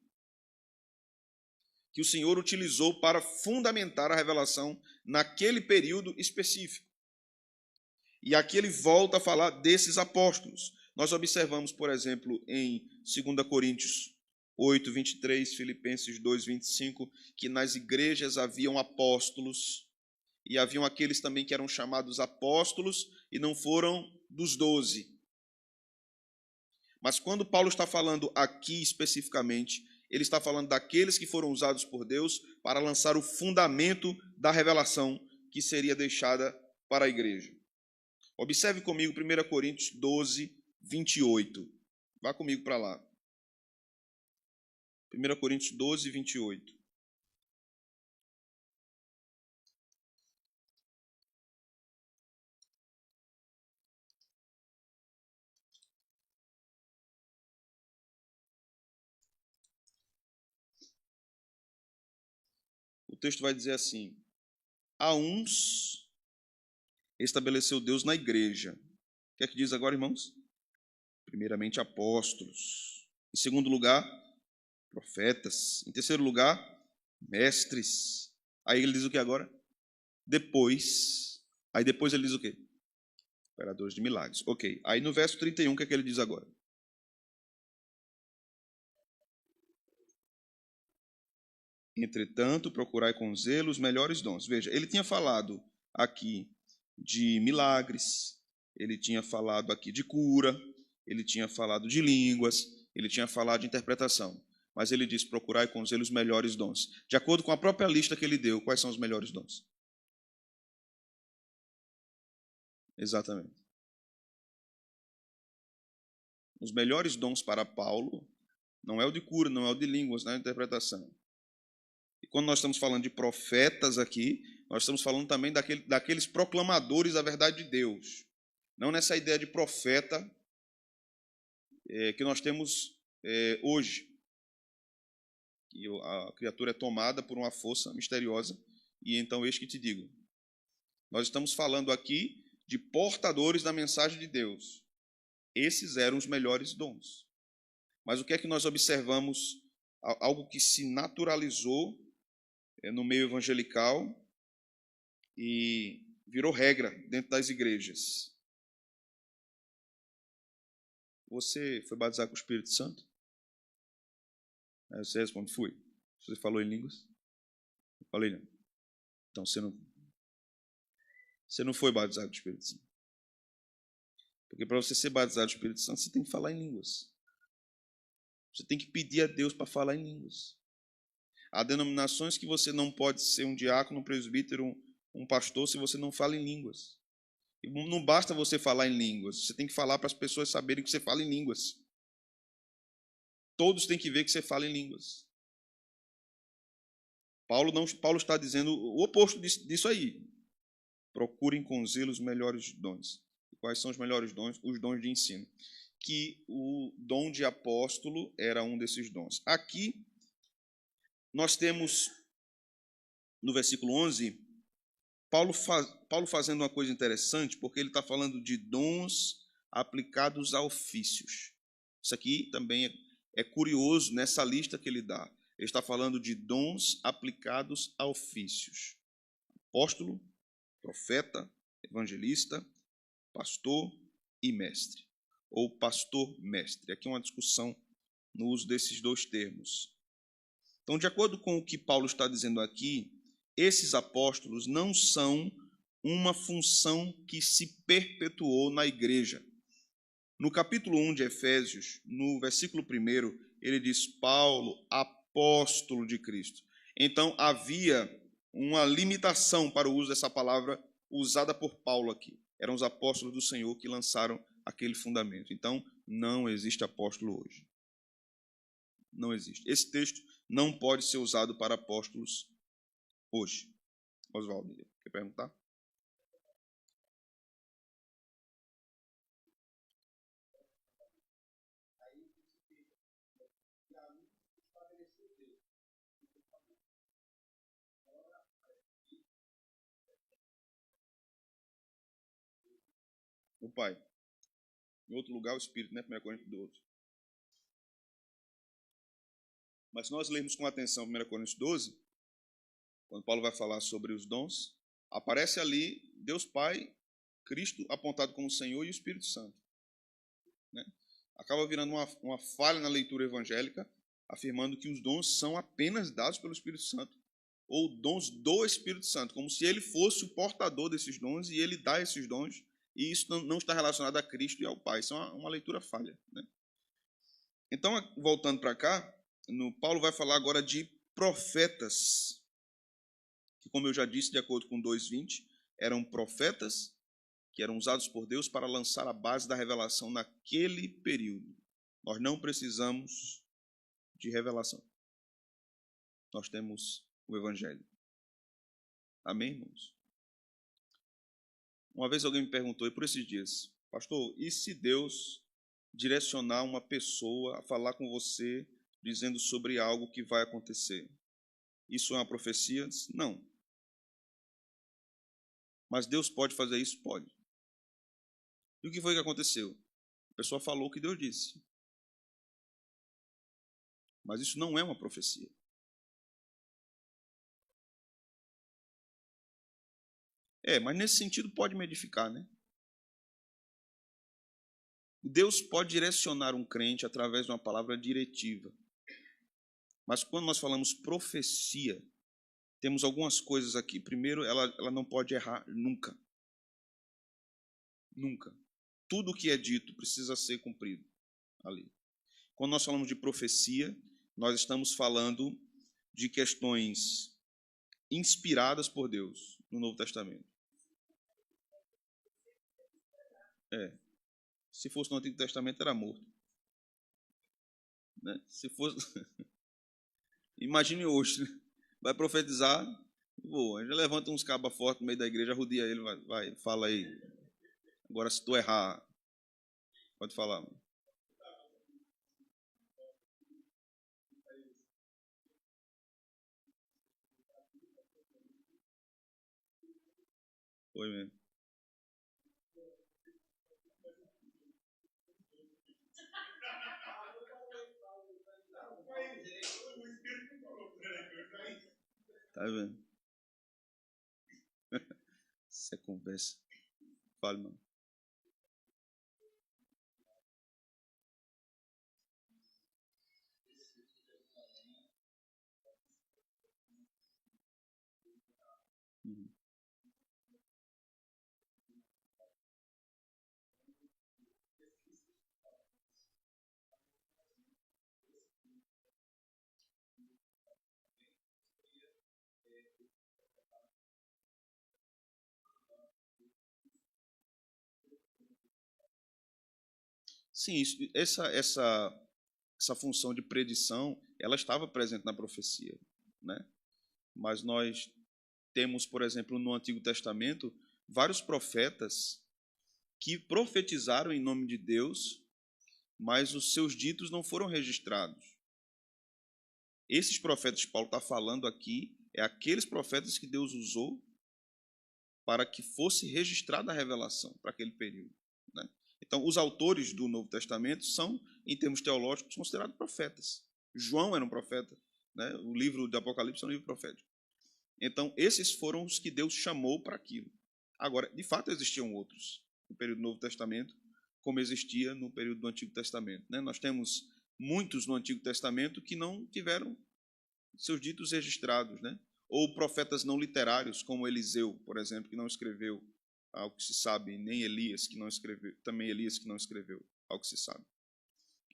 que o Senhor utilizou para fundamentar a revelação naquele período específico. E aqui ele volta a falar desses apóstolos. Nós observamos, por exemplo, em 2 Coríntios 8, 23, Filipenses 2, 25, que nas igrejas haviam apóstolos, e haviam aqueles também que eram chamados apóstolos e não foram dos 12. Mas quando Paulo está falando aqui especificamente, ele está falando daqueles que foram usados por Deus para lançar o fundamento da revelação que seria deixada para a igreja. Observe comigo 1 Coríntios 12, 28. Vá comigo para lá. 1 Coríntios 12, 28. O texto vai dizer assim: a uns estabeleceu Deus na igreja. O que é que diz agora, irmãos? Primeiramente, apóstolos. Em segundo lugar, profetas. Em terceiro lugar, mestres. Aí ele diz o que agora? Depois. Aí depois ele diz o quê? Operadores de milagres. Ok. Aí no verso 31, o que é que ele diz agora? Entretanto, procurai com zelo os melhores dons. Veja, ele tinha falado aqui de milagres, ele tinha falado aqui de cura, ele tinha falado de línguas, ele tinha falado de interpretação. Mas ele diz, procurai com zelo os melhores dons. De acordo com a própria lista que ele deu, quais são os melhores dons? Exatamente. Os melhores dons para Paulo não é o de cura, não é o de línguas, não é a interpretação. E quando nós estamos falando de profetas aqui, nós estamos falando também daqueles proclamadores da verdade de Deus. Não nessa ideia de profeta que nós temos hoje. Que a criatura é tomada por uma força misteriosa. E então, eis que te digo. Nós estamos falando aqui de portadores da mensagem de Deus. Esses eram os melhores dons. Mas o que é que nós observamos? Algo que se naturalizou no meio evangelical e virou regra dentro das igrejas. Você foi batizado com o Espírito Santo? Aí você responde, fui. Você falou em línguas? Eu falei, não. Então você não foi batizado com o Espírito Santo. Porque para você ser batizado com o Espírito Santo, você tem que falar em línguas. Você tem que pedir a Deus para falar em línguas. Há denominações que você não pode ser um diácono, um presbítero, um pastor, se você não fala em línguas. E não basta você falar em línguas, você tem que falar para as pessoas saberem que você fala em línguas. Todos têm que ver que você fala em línguas. Paulo está dizendo o oposto disso aí. Procurem com zelo os melhores dons. E quais são os melhores dons? Os dons de ensino. Que o dom de apóstolo era um desses dons. Aqui, nós temos, no versículo 11, Paulo fazendo uma coisa interessante, porque ele está falando de dons aplicados a ofícios. Isso aqui também é curioso nessa lista que ele dá. Ele está falando de dons aplicados a ofícios. Apóstolo, profeta, evangelista, pastor e mestre. Ou pastor-mestre. Aqui é uma discussão no uso desses dois termos. Então, de acordo com o que Paulo está dizendo aqui, esses apóstolos não são uma função que se perpetuou na igreja. No capítulo 1 de Efésios, no versículo 1, ele diz, Paulo, apóstolo de Cristo. Então, havia uma limitação para o uso dessa palavra usada por Paulo aqui. Eram os apóstolos do Senhor que lançaram aquele fundamento. Então, não existe apóstolo hoje. Não existe. Esse texto não pode ser usado para apóstolos hoje. Oswaldo, quer perguntar? O Pai. Em outro lugar, o Espírito, né? 1 Coríntios 12. Mas se nós lermos com atenção 1 Coríntios 12, quando Paulo vai falar sobre os dons, aparece ali Deus Pai, Cristo apontado como Senhor e o Espírito Santo. Né? Acaba virando uma falha na leitura evangélica, afirmando que os dons são apenas dados pelo Espírito Santo, ou dons do Espírito Santo, como se ele fosse o portador desses dons e ele dá esses dons, e isso não está relacionado a Cristo e ao Pai. Isso é uma leitura falha. Né? Então, voltando para cá, Paulo vai falar agora de profetas, que, como eu já disse, de acordo com 2:20, eram profetas que eram usados por Deus para lançar a base da revelação naquele período. Nós não precisamos de revelação. Nós temos o Evangelho. Amém, irmãos? Uma vez alguém me perguntou, e por esses dias, pastor, e se Deus direcionar uma pessoa a falar com você dizendo sobre algo que vai acontecer? Isso é uma profecia? Não. Mas Deus pode fazer isso? Pode. E o que foi que aconteceu? A pessoa falou o que Deus disse. Mas isso não é uma profecia. Mas nesse sentido pode me edificar, né? Deus pode direcionar um crente através de uma palavra diretiva. Mas quando nós falamos profecia, temos algumas coisas aqui. Primeiro, ela não pode errar nunca. Nunca. Tudo o que é dito precisa ser cumprido ali. Quando nós falamos de profecia, nós estamos falando de questões inspiradas por Deus no Novo Testamento. Se fosse no Antigo Testamento, era morto. Né? Se fosse... Imagine hoje, né? Vai profetizar, a gente levanta uns cabas fortes no meio da igreja, arrodia ele, vai, fala aí. Agora, se tu errar, pode falar. Foi mesmo. Tá vendo? Isso é conversa. Fale, não. Sim, essa função de predição, ela estava presente na profecia, né? Mas nós temos, por exemplo, no Antigo Testamento, vários profetas que profetizaram em nome de Deus, mas os seus ditos não foram registrados. Esses profetas que Paulo está falando aqui, é aqueles profetas que Deus usou para que fosse registrada a revelação para aquele período, né? Então, os autores do Novo Testamento são, em termos teológicos, considerados profetas. João era um profeta, né? O livro do Apocalipse é um livro profético. Então, esses foram os que Deus chamou para aquilo. Agora, de fato, existiam outros no período do Novo Testamento, como existia no período do Antigo Testamento, né? Nós temos muitos no Antigo Testamento que não tiveram seus ditos registrados, né? Ou profetas não literários, como Eliseu, por exemplo, que não escreveu, ao que se sabe, nem Elias, que não escreveu, também Elias que não escreveu, ao que se sabe.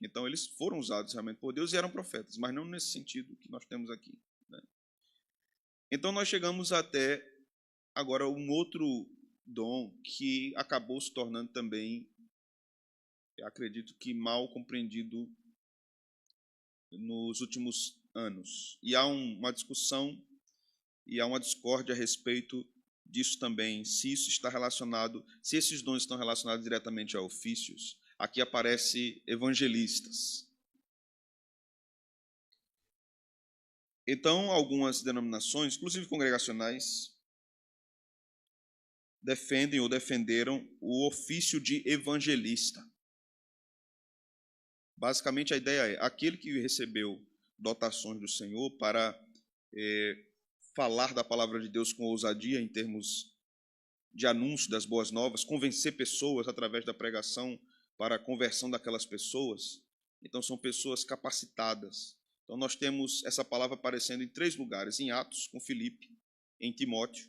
Então, eles foram usados realmente por Deus e eram profetas, mas não nesse sentido que nós temos aqui, né? Então, nós chegamos até agora um outro dom que acabou se tornando também, eu acredito que mal compreendido nos últimos anos. E há uma discussão e há uma discórdia a respeito disso também, se isso está relacionado, se esses dons estão relacionados diretamente a ofícios. Aqui aparece evangelistas. Então, algumas denominações, inclusive congregacionais, defendem ou defenderam o ofício de evangelista. Basicamente, a ideia é aquele que recebeu dotações do Senhor para falar da palavra de Deus com ousadia em termos de anúncio das boas novas, convencer pessoas através da pregação para a conversão daquelas pessoas. Então, são pessoas capacitadas. Então, nós temos essa palavra aparecendo em 3 lugares: em Atos, com Filipe, em Timóteo,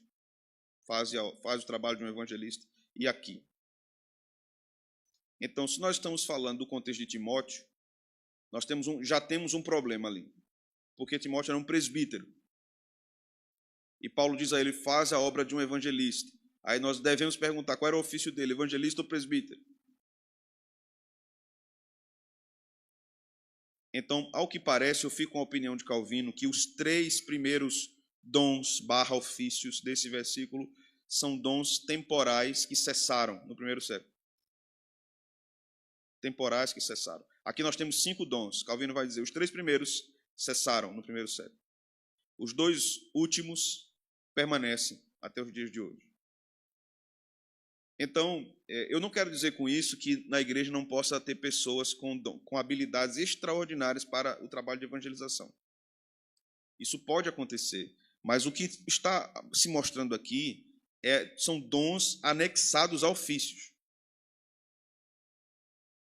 faz o trabalho de um evangelista, e aqui. Então, se nós estamos falando do contexto de Timóteo, nós já temos um problema ali, porque Timóteo era um presbítero. E Paulo diz a ele: faz a obra de um evangelista. Aí nós devemos perguntar qual era o ofício dele, evangelista ou presbítero? Então, ao que parece, eu fico com a opinião de Calvino que os 3 primeiros dons / ofícios desse versículo são dons temporais que cessaram no primeiro século. Temporais que cessaram. Aqui nós temos 5 dons. Calvino vai dizer, os 3 primeiros cessaram no primeiro século. Os 2 últimos permanecem até os dias de hoje. Então, eu não quero dizer com isso que na igreja não possa ter pessoas com habilidades extraordinárias para o trabalho de evangelização. Isso pode acontecer, mas o que está se mostrando aqui são dons anexados a ofícios.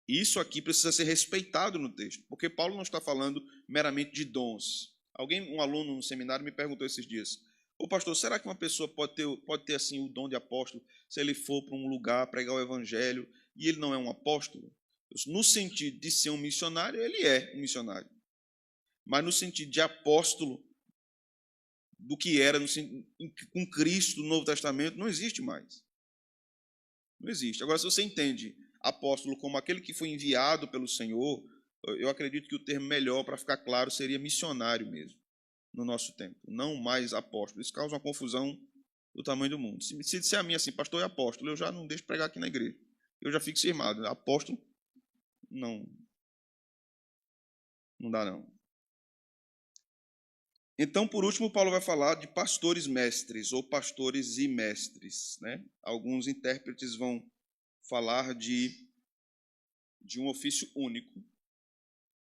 Isso aqui precisa ser respeitado no texto, porque Paulo não está falando meramente de dons. Um aluno no seminário me perguntou esses dias: ô pastor, será que uma pessoa pode ter assim o dom de apóstolo se ele for para um lugar pregar o evangelho e ele não é um apóstolo? No sentido de ser um missionário, ele é um missionário. Mas no sentido de apóstolo, do que era com Cristo no Novo Testamento, não existe mais. Não existe. Agora, se você entende apóstolo como aquele que foi enviado pelo Senhor, eu acredito que o termo melhor para ficar claro seria missionário mesmo, no nosso tempo, não mais apóstolo. Isso causa uma confusão do tamanho do mundo. Se disser a mim assim, pastor é apóstolo, eu já não deixo pregar aqui na igreja. Eu já fico cismado. Apóstolo, não dá não. Então, por último, Paulo vai falar de pastores mestres ou pastores e mestres, né? Alguns intérpretes vão falar de um ofício único,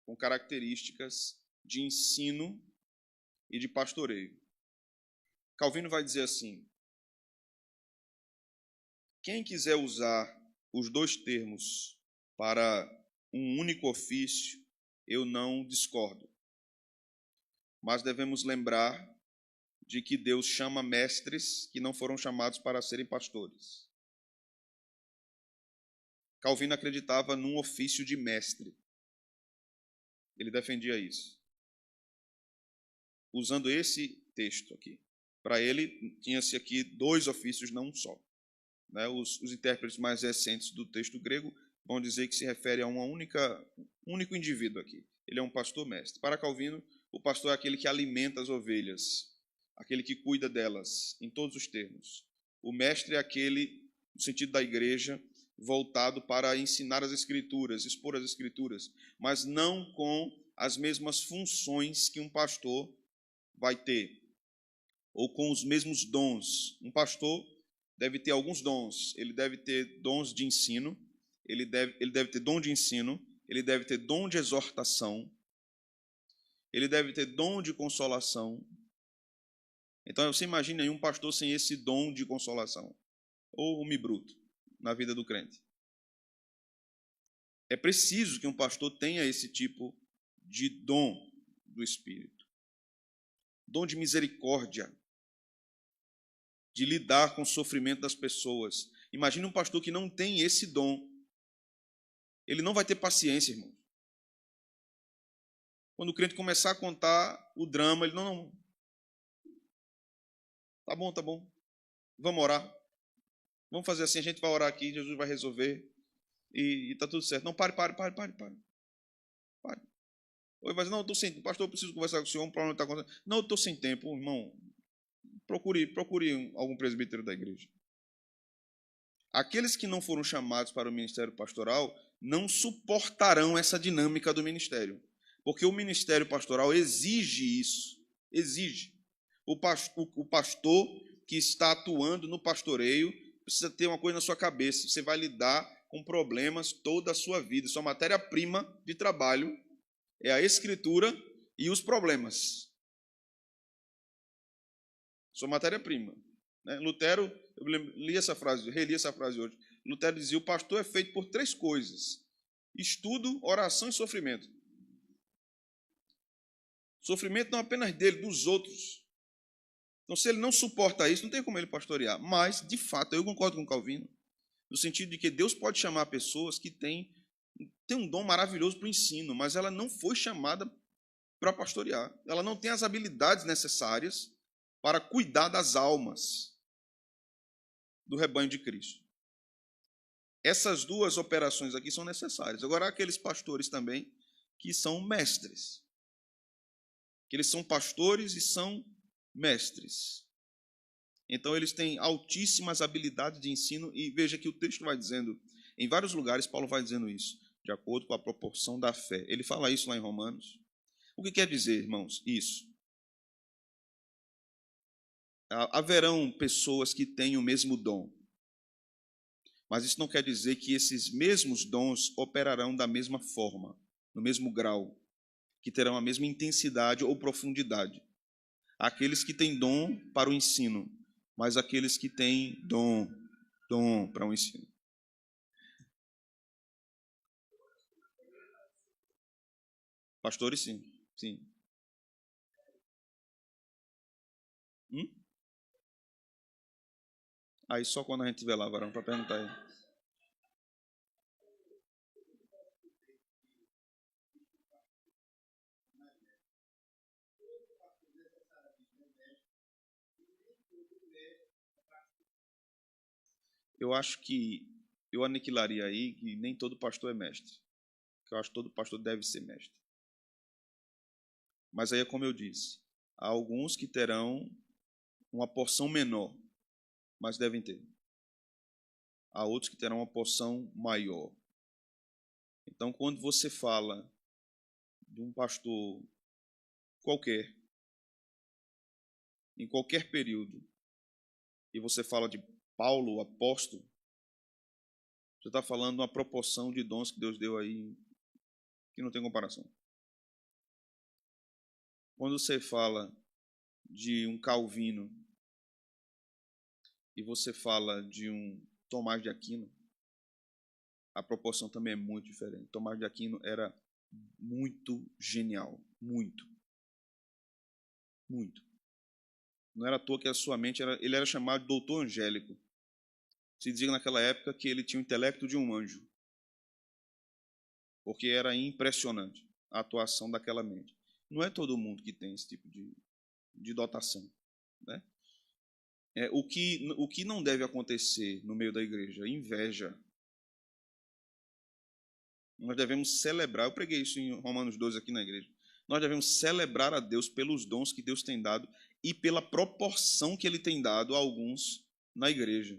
com características de ensino e de pastoreio. Calvino vai dizer assim: quem quiser usar os dois termos para um único ofício, eu não discordo. Mas devemos lembrar de que Deus chama mestres que não foram chamados para serem pastores. Calvino acreditava num ofício de mestre. Ele defendia isso. Usando esse texto aqui. Para ele, tinha-se aqui dois ofícios, não um só. Né? Os intérpretes mais recentes do texto grego vão dizer que se refere a um único indivíduo aqui. Ele é um pastor mestre. Para Calvino, o pastor é aquele que alimenta as ovelhas, aquele que cuida delas, em todos os termos. O mestre é aquele, no sentido da igreja, voltado para ensinar as Escrituras, expor as Escrituras, mas não com as mesmas funções que um pastor vai ter, ou com os mesmos dons. Um pastor deve ter alguns dons. Ele deve ter dons de ensino, ele deve ter dom de ensino, ele deve ter dom de exortação, ele deve ter dom de consolação. Então, você imagina aí um pastor sem esse dom de consolação, ou homem bruto, na vida do crente. É preciso que um pastor tenha esse tipo de dom do Espírito. Dom de misericórdia, de lidar com o sofrimento das pessoas. Imagina um pastor que não tem esse dom. Ele não vai ter paciência, irmão. Quando o crente começar a contar o drama, ele não. Tá bom. Vamos orar. Vamos fazer assim, a gente vai orar aqui, Jesus vai resolver e tá tudo certo. Não, pare. Oi, mas não, eu estou sem tempo. Pastor, eu preciso conversar com o senhor, um problema está acontecendo. Não, eu estou sem tempo, irmão. Procure algum presbítero da igreja. Aqueles que não foram chamados para o ministério pastoral não suportarão essa dinâmica do ministério. Porque o ministério pastoral exige isso. Exige. O pastor que está atuando no pastoreio precisa ter uma coisa na sua cabeça. Você vai lidar com problemas toda a sua vida. Sua matéria-prima de trabalho é a Escritura e os problemas. Sua matéria-prima. Lutero, eu reli essa frase hoje. Lutero dizia: o pastor é feito por três coisas: estudo, oração e sofrimento. Sofrimento não apenas dele, dos outros. Então, se ele não suporta isso, não tem como ele pastorear. Mas, de fato, eu concordo com Calvino, no sentido de que Deus pode chamar pessoas que têm um dom maravilhoso para o ensino, mas ela não foi chamada para pastorear. Ela não tem as habilidades necessárias para cuidar das almas do rebanho de Cristo. Essas duas operações aqui são necessárias. Agora, há aqueles pastores também que são mestres. Que eles são pastores e são mestres. Então, eles têm altíssimas habilidades de ensino, e veja que o texto vai dizendo, em vários lugares, Paulo vai dizendo isso, de acordo com a proporção da fé. Ele fala isso lá em Romanos. O que quer dizer, irmãos, isso? Haverão pessoas que têm o mesmo dom, mas isso não quer dizer que esses mesmos dons operarão da mesma forma, no mesmo grau, que terão a mesma intensidade ou profundidade. Aqueles que têm dom para o ensino, mas aqueles que têm dom para o ensino. Pastores, sim. Aí só quando a gente estiver lá, varão, para perguntar aí. Eu acho que eu aniquilaria aí que nem todo pastor é mestre. Eu acho que todo pastor deve ser mestre. Mas aí é como eu disse, há alguns que terão uma porção menor, mas devem ter. Há outros que terão uma porção maior. Então, quando você fala de um pastor qualquer, em qualquer período, e você fala de Paulo, o apóstolo, você está falando de uma proporção de dons que Deus deu aí que não tem comparação. Quando você fala de um Calvino e você fala de um Tomás de Aquino, a proporção também é muito diferente. Tomás de Aquino era muito genial, muito. Não era à toa que a sua mente ele era chamado de doutor angélico. Se dizia naquela época que ele tinha o intelecto de um anjo, porque era impressionante a atuação daquela mente. Não é todo mundo que tem esse tipo de dotação, né? O que não deve acontecer no meio da igreja? Inveja. Nós devemos celebrar, eu preguei isso em Romanos 12 aqui na igreja. Nós devemos celebrar a Deus pelos dons que Deus tem dado e pela proporção que Ele tem dado a alguns na igreja.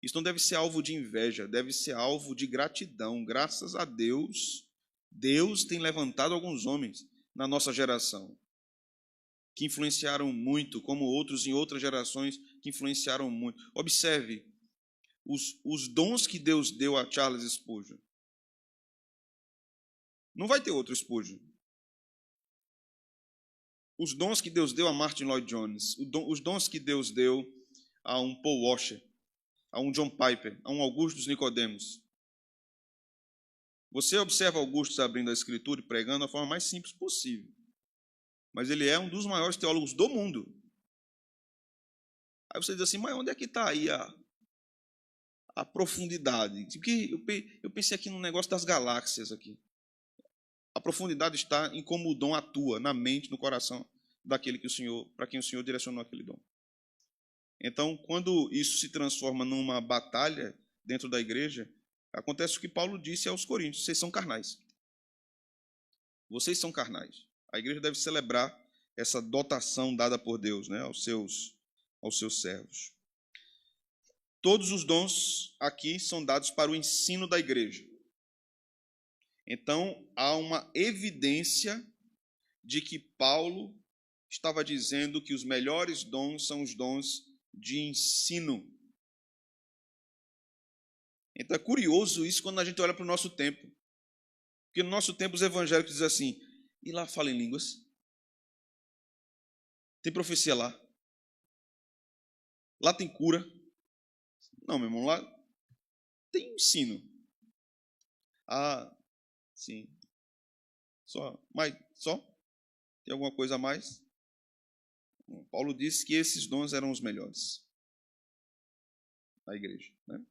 Isso não deve ser alvo de inveja, deve ser alvo de gratidão. Graças a Deus, Deus tem levantado alguns homens na nossa geração que influenciaram muito, como outros em outras gerações que influenciaram muito. Observe os dons que Deus deu a Charles Spurgeon. Não vai ter outro Spurgeon. Os dons que Deus deu a Martin Lloyd Jones, os dons que Deus deu a um Paul Washer, a um John Piper, a um Augustus Nicodemos. Você observa Augustus abrindo a Escritura e pregando da forma mais simples possível. Mas ele é um dos maiores teólogos do mundo. Aí você diz assim, mas onde é que está aí a profundidade? Porque eu pensei aqui no negócio das galáxias aqui. A profundidade está em como o dom atua na mente, no coração daquele que para quem o Senhor direcionou aquele dom. Então, quando isso se transforma numa batalha dentro da igreja, acontece o que Paulo disse aos Coríntios: vocês são carnais. Vocês são carnais. A igreja deve celebrar essa dotação dada por Deus, né, aos seus servos. Todos os dons aqui são dados para o ensino da igreja. Então, há uma evidência de que Paulo estava dizendo que os melhores dons são os dons de ensino. Então, é curioso isso quando a gente olha para o nosso tempo. Porque no nosso tempo os evangélicos dizem assim, e lá fala em línguas? Tem profecia lá? Lá tem cura? Não, meu irmão, lá tem ensino. Ah, sim. Só? Tem alguma coisa a mais? Paulo disse que esses dons eram os melhores na igreja, né?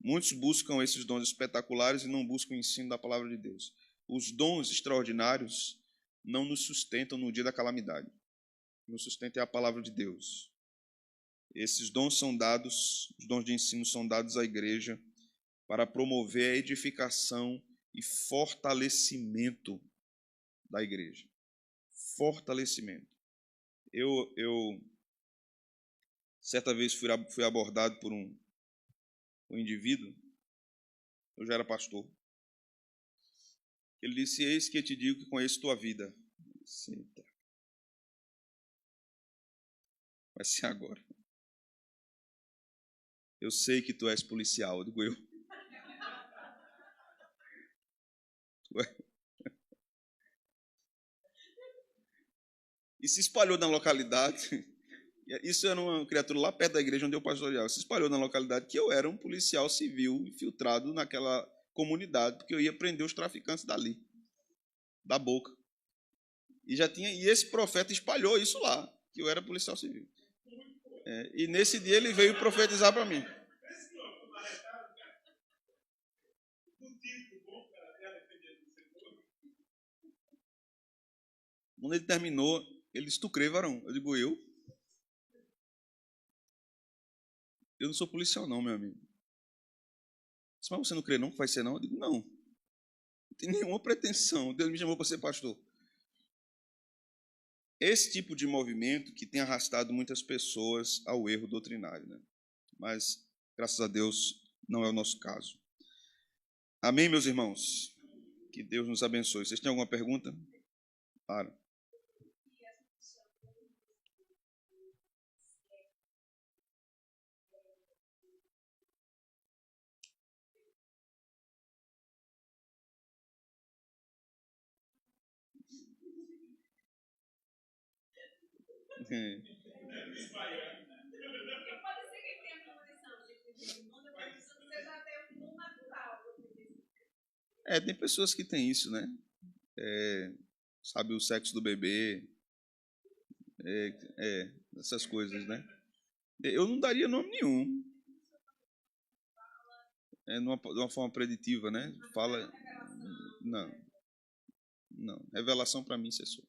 Muitos buscam esses dons espetaculares e não buscam o ensino da palavra de Deus. Os dons extraordinários não nos sustentam no dia da calamidade. O que nos sustenta é a palavra de Deus. Esses dons são dados, os dons de ensino são dados à igreja para promover a edificação e fortalecimento da igreja. Fortalecimento. Eu certa vez fui abordado por um indivíduo, eu já era pastor. Ele disse, eis que eu te digo que conheço tua vida. Eu disse, eita. Vai ser agora. Eu sei que tu és policial, eu digo eu. E se espalhou na localidade. Isso era uma criatura lá perto da igreja onde eu pastoreava. Se espalhou na localidade que eu era um policial civil infiltrado naquela comunidade, porque eu ia prender os traficantes dali, da boca. E esse profeta espalhou isso lá, que eu era policial civil. E nesse dia ele veio profetizar para mim. Quando ele terminou, ele disse, tu crê, varão? Eu digo, eu? Eu não sou policial não, meu amigo. Mas você não crê não que vai ser não? Eu digo, não. Não tem nenhuma pretensão. Deus me chamou para ser pastor. Esse tipo de movimento que tem arrastado muitas pessoas ao erro doutrinário, né? Mas, graças a Deus, não é o nosso caso. Amém, meus irmãos? Que Deus nos abençoe. Vocês têm alguma pergunta? Para. Tem pessoas que têm isso, né? Sabe o sexo do bebê, essas coisas, né? Eu não daria nome nenhum. De uma forma preditiva, né? Fala. Não. Revelação para mim cessou.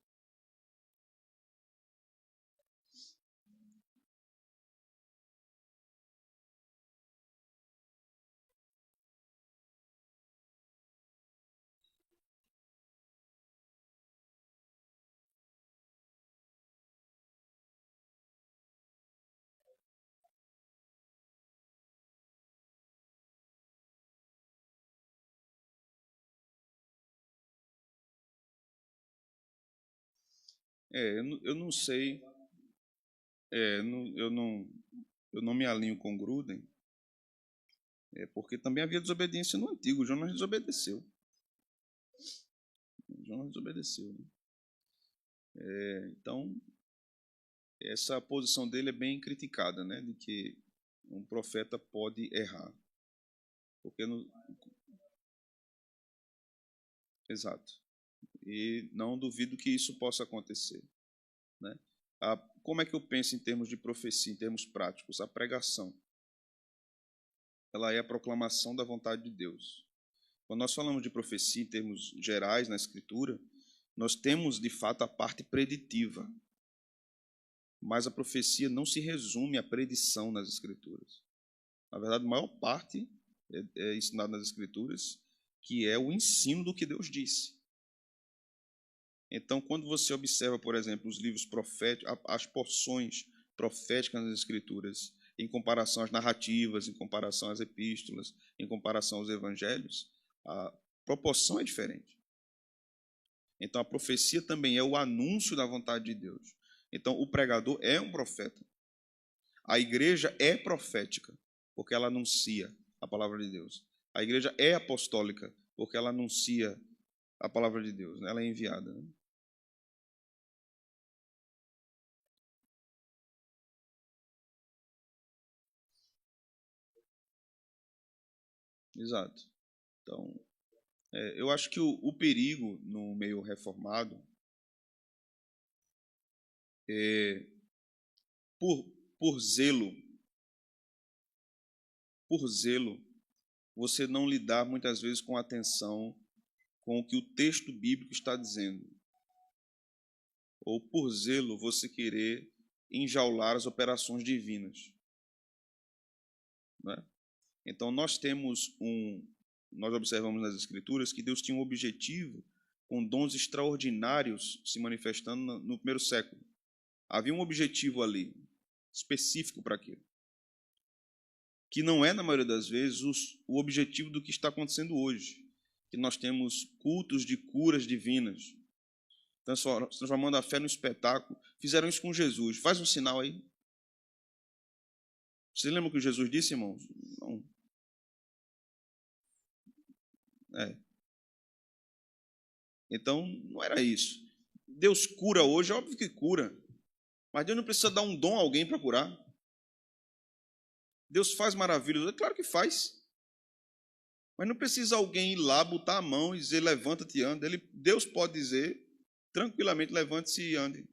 Eu não sei. Eu não me alinho com Gruden, porque também havia desobediência no antigo. Jonas desobedeceu. Né? Então, essa posição dele é bem criticada, né? De que um profeta pode errar. Porque Exato. E não duvido que isso possa acontecer, né? Como é que eu penso em termos de profecia, em termos práticos? A pregação, ela é a proclamação da vontade de Deus. Quando nós falamos de profecia em termos gerais na Escritura, nós temos, de fato, a parte preditiva. Mas a profecia não se resume à predição nas Escrituras. Na verdade, a maior parte é ensinada nas Escrituras, que é o ensino do que Deus disse. Então, quando você observa, por exemplo, os livros proféticos, as porções proféticas nas Escrituras, em comparação às narrativas, em comparação às epístolas, em comparação aos evangelhos, a proporção é diferente. Então, a profecia também é o anúncio da vontade de Deus. Então, o pregador é um profeta. A igreja é profética, porque ela anuncia a palavra de Deus. A igreja é apostólica, porque ela anuncia a palavra de Deus. Ela é enviada. Né? Exato. Então, eu acho que o perigo no meio reformado é por zelo, você não lidar muitas vezes com atenção com o que o texto bíblico está dizendo. Ou por zelo, você querer enjaular as operações divinas. Né? Então, nós observamos nas Escrituras que Deus tinha um objetivo com dons extraordinários se manifestando no primeiro século. Havia um objetivo ali, específico para aquilo. Que não é, na maioria das vezes, o objetivo do que está acontecendo hoje. Que nós temos cultos de curas divinas, transformando a fé no espetáculo. Fizeram isso com Jesus. Faz um sinal aí. Vocês lembram o que Jesus disse, irmãos? Não. Então, não era isso. Deus cura hoje, é óbvio que cura. Mas Deus não precisa dar um dom a alguém para curar. Deus faz maravilhas, é claro que faz. Mas não precisa alguém ir lá, botar a mão e dizer, levanta-te e anda. Deus pode dizer, tranquilamente, levante-se e ande.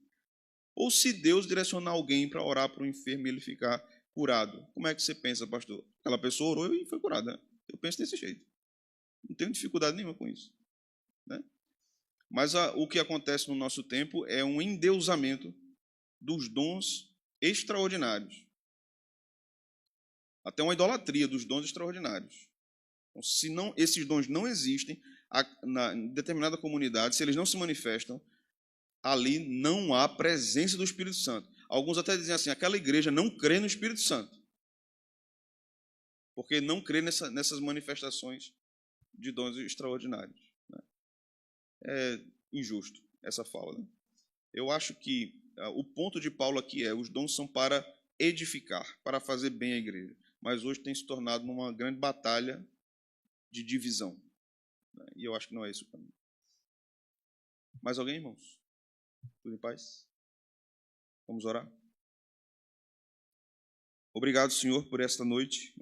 Ou se Deus direcionar alguém para orar para o enfermo e ele ficar curado. Como é que você pensa, pastor? Aquela pessoa orou e foi curada. Eu penso desse jeito. Não tenho dificuldade nenhuma com isso. Né? Mas o que acontece no nosso tempo é um endeusamento dos dons extraordinários. Até uma idolatria dos dons extraordinários. Então, se não, esses dons não existem em determinada comunidade, se eles não se manifestam, ali não há presença do Espírito Santo. Alguns até dizem assim, aquela igreja não crê no Espírito Santo, porque não crê nessas manifestações de dons extraordinários. Né? É injusto essa fala. Né? Eu acho que o ponto de Paulo aqui os dons são para edificar, para fazer bem a igreja. Mas hoje tem se tornado uma grande batalha de divisão. Né? E eu acho que não é isso o caminho. Mais alguém, irmãos? Tudo em paz? Vamos orar? Obrigado, Senhor, por esta noite.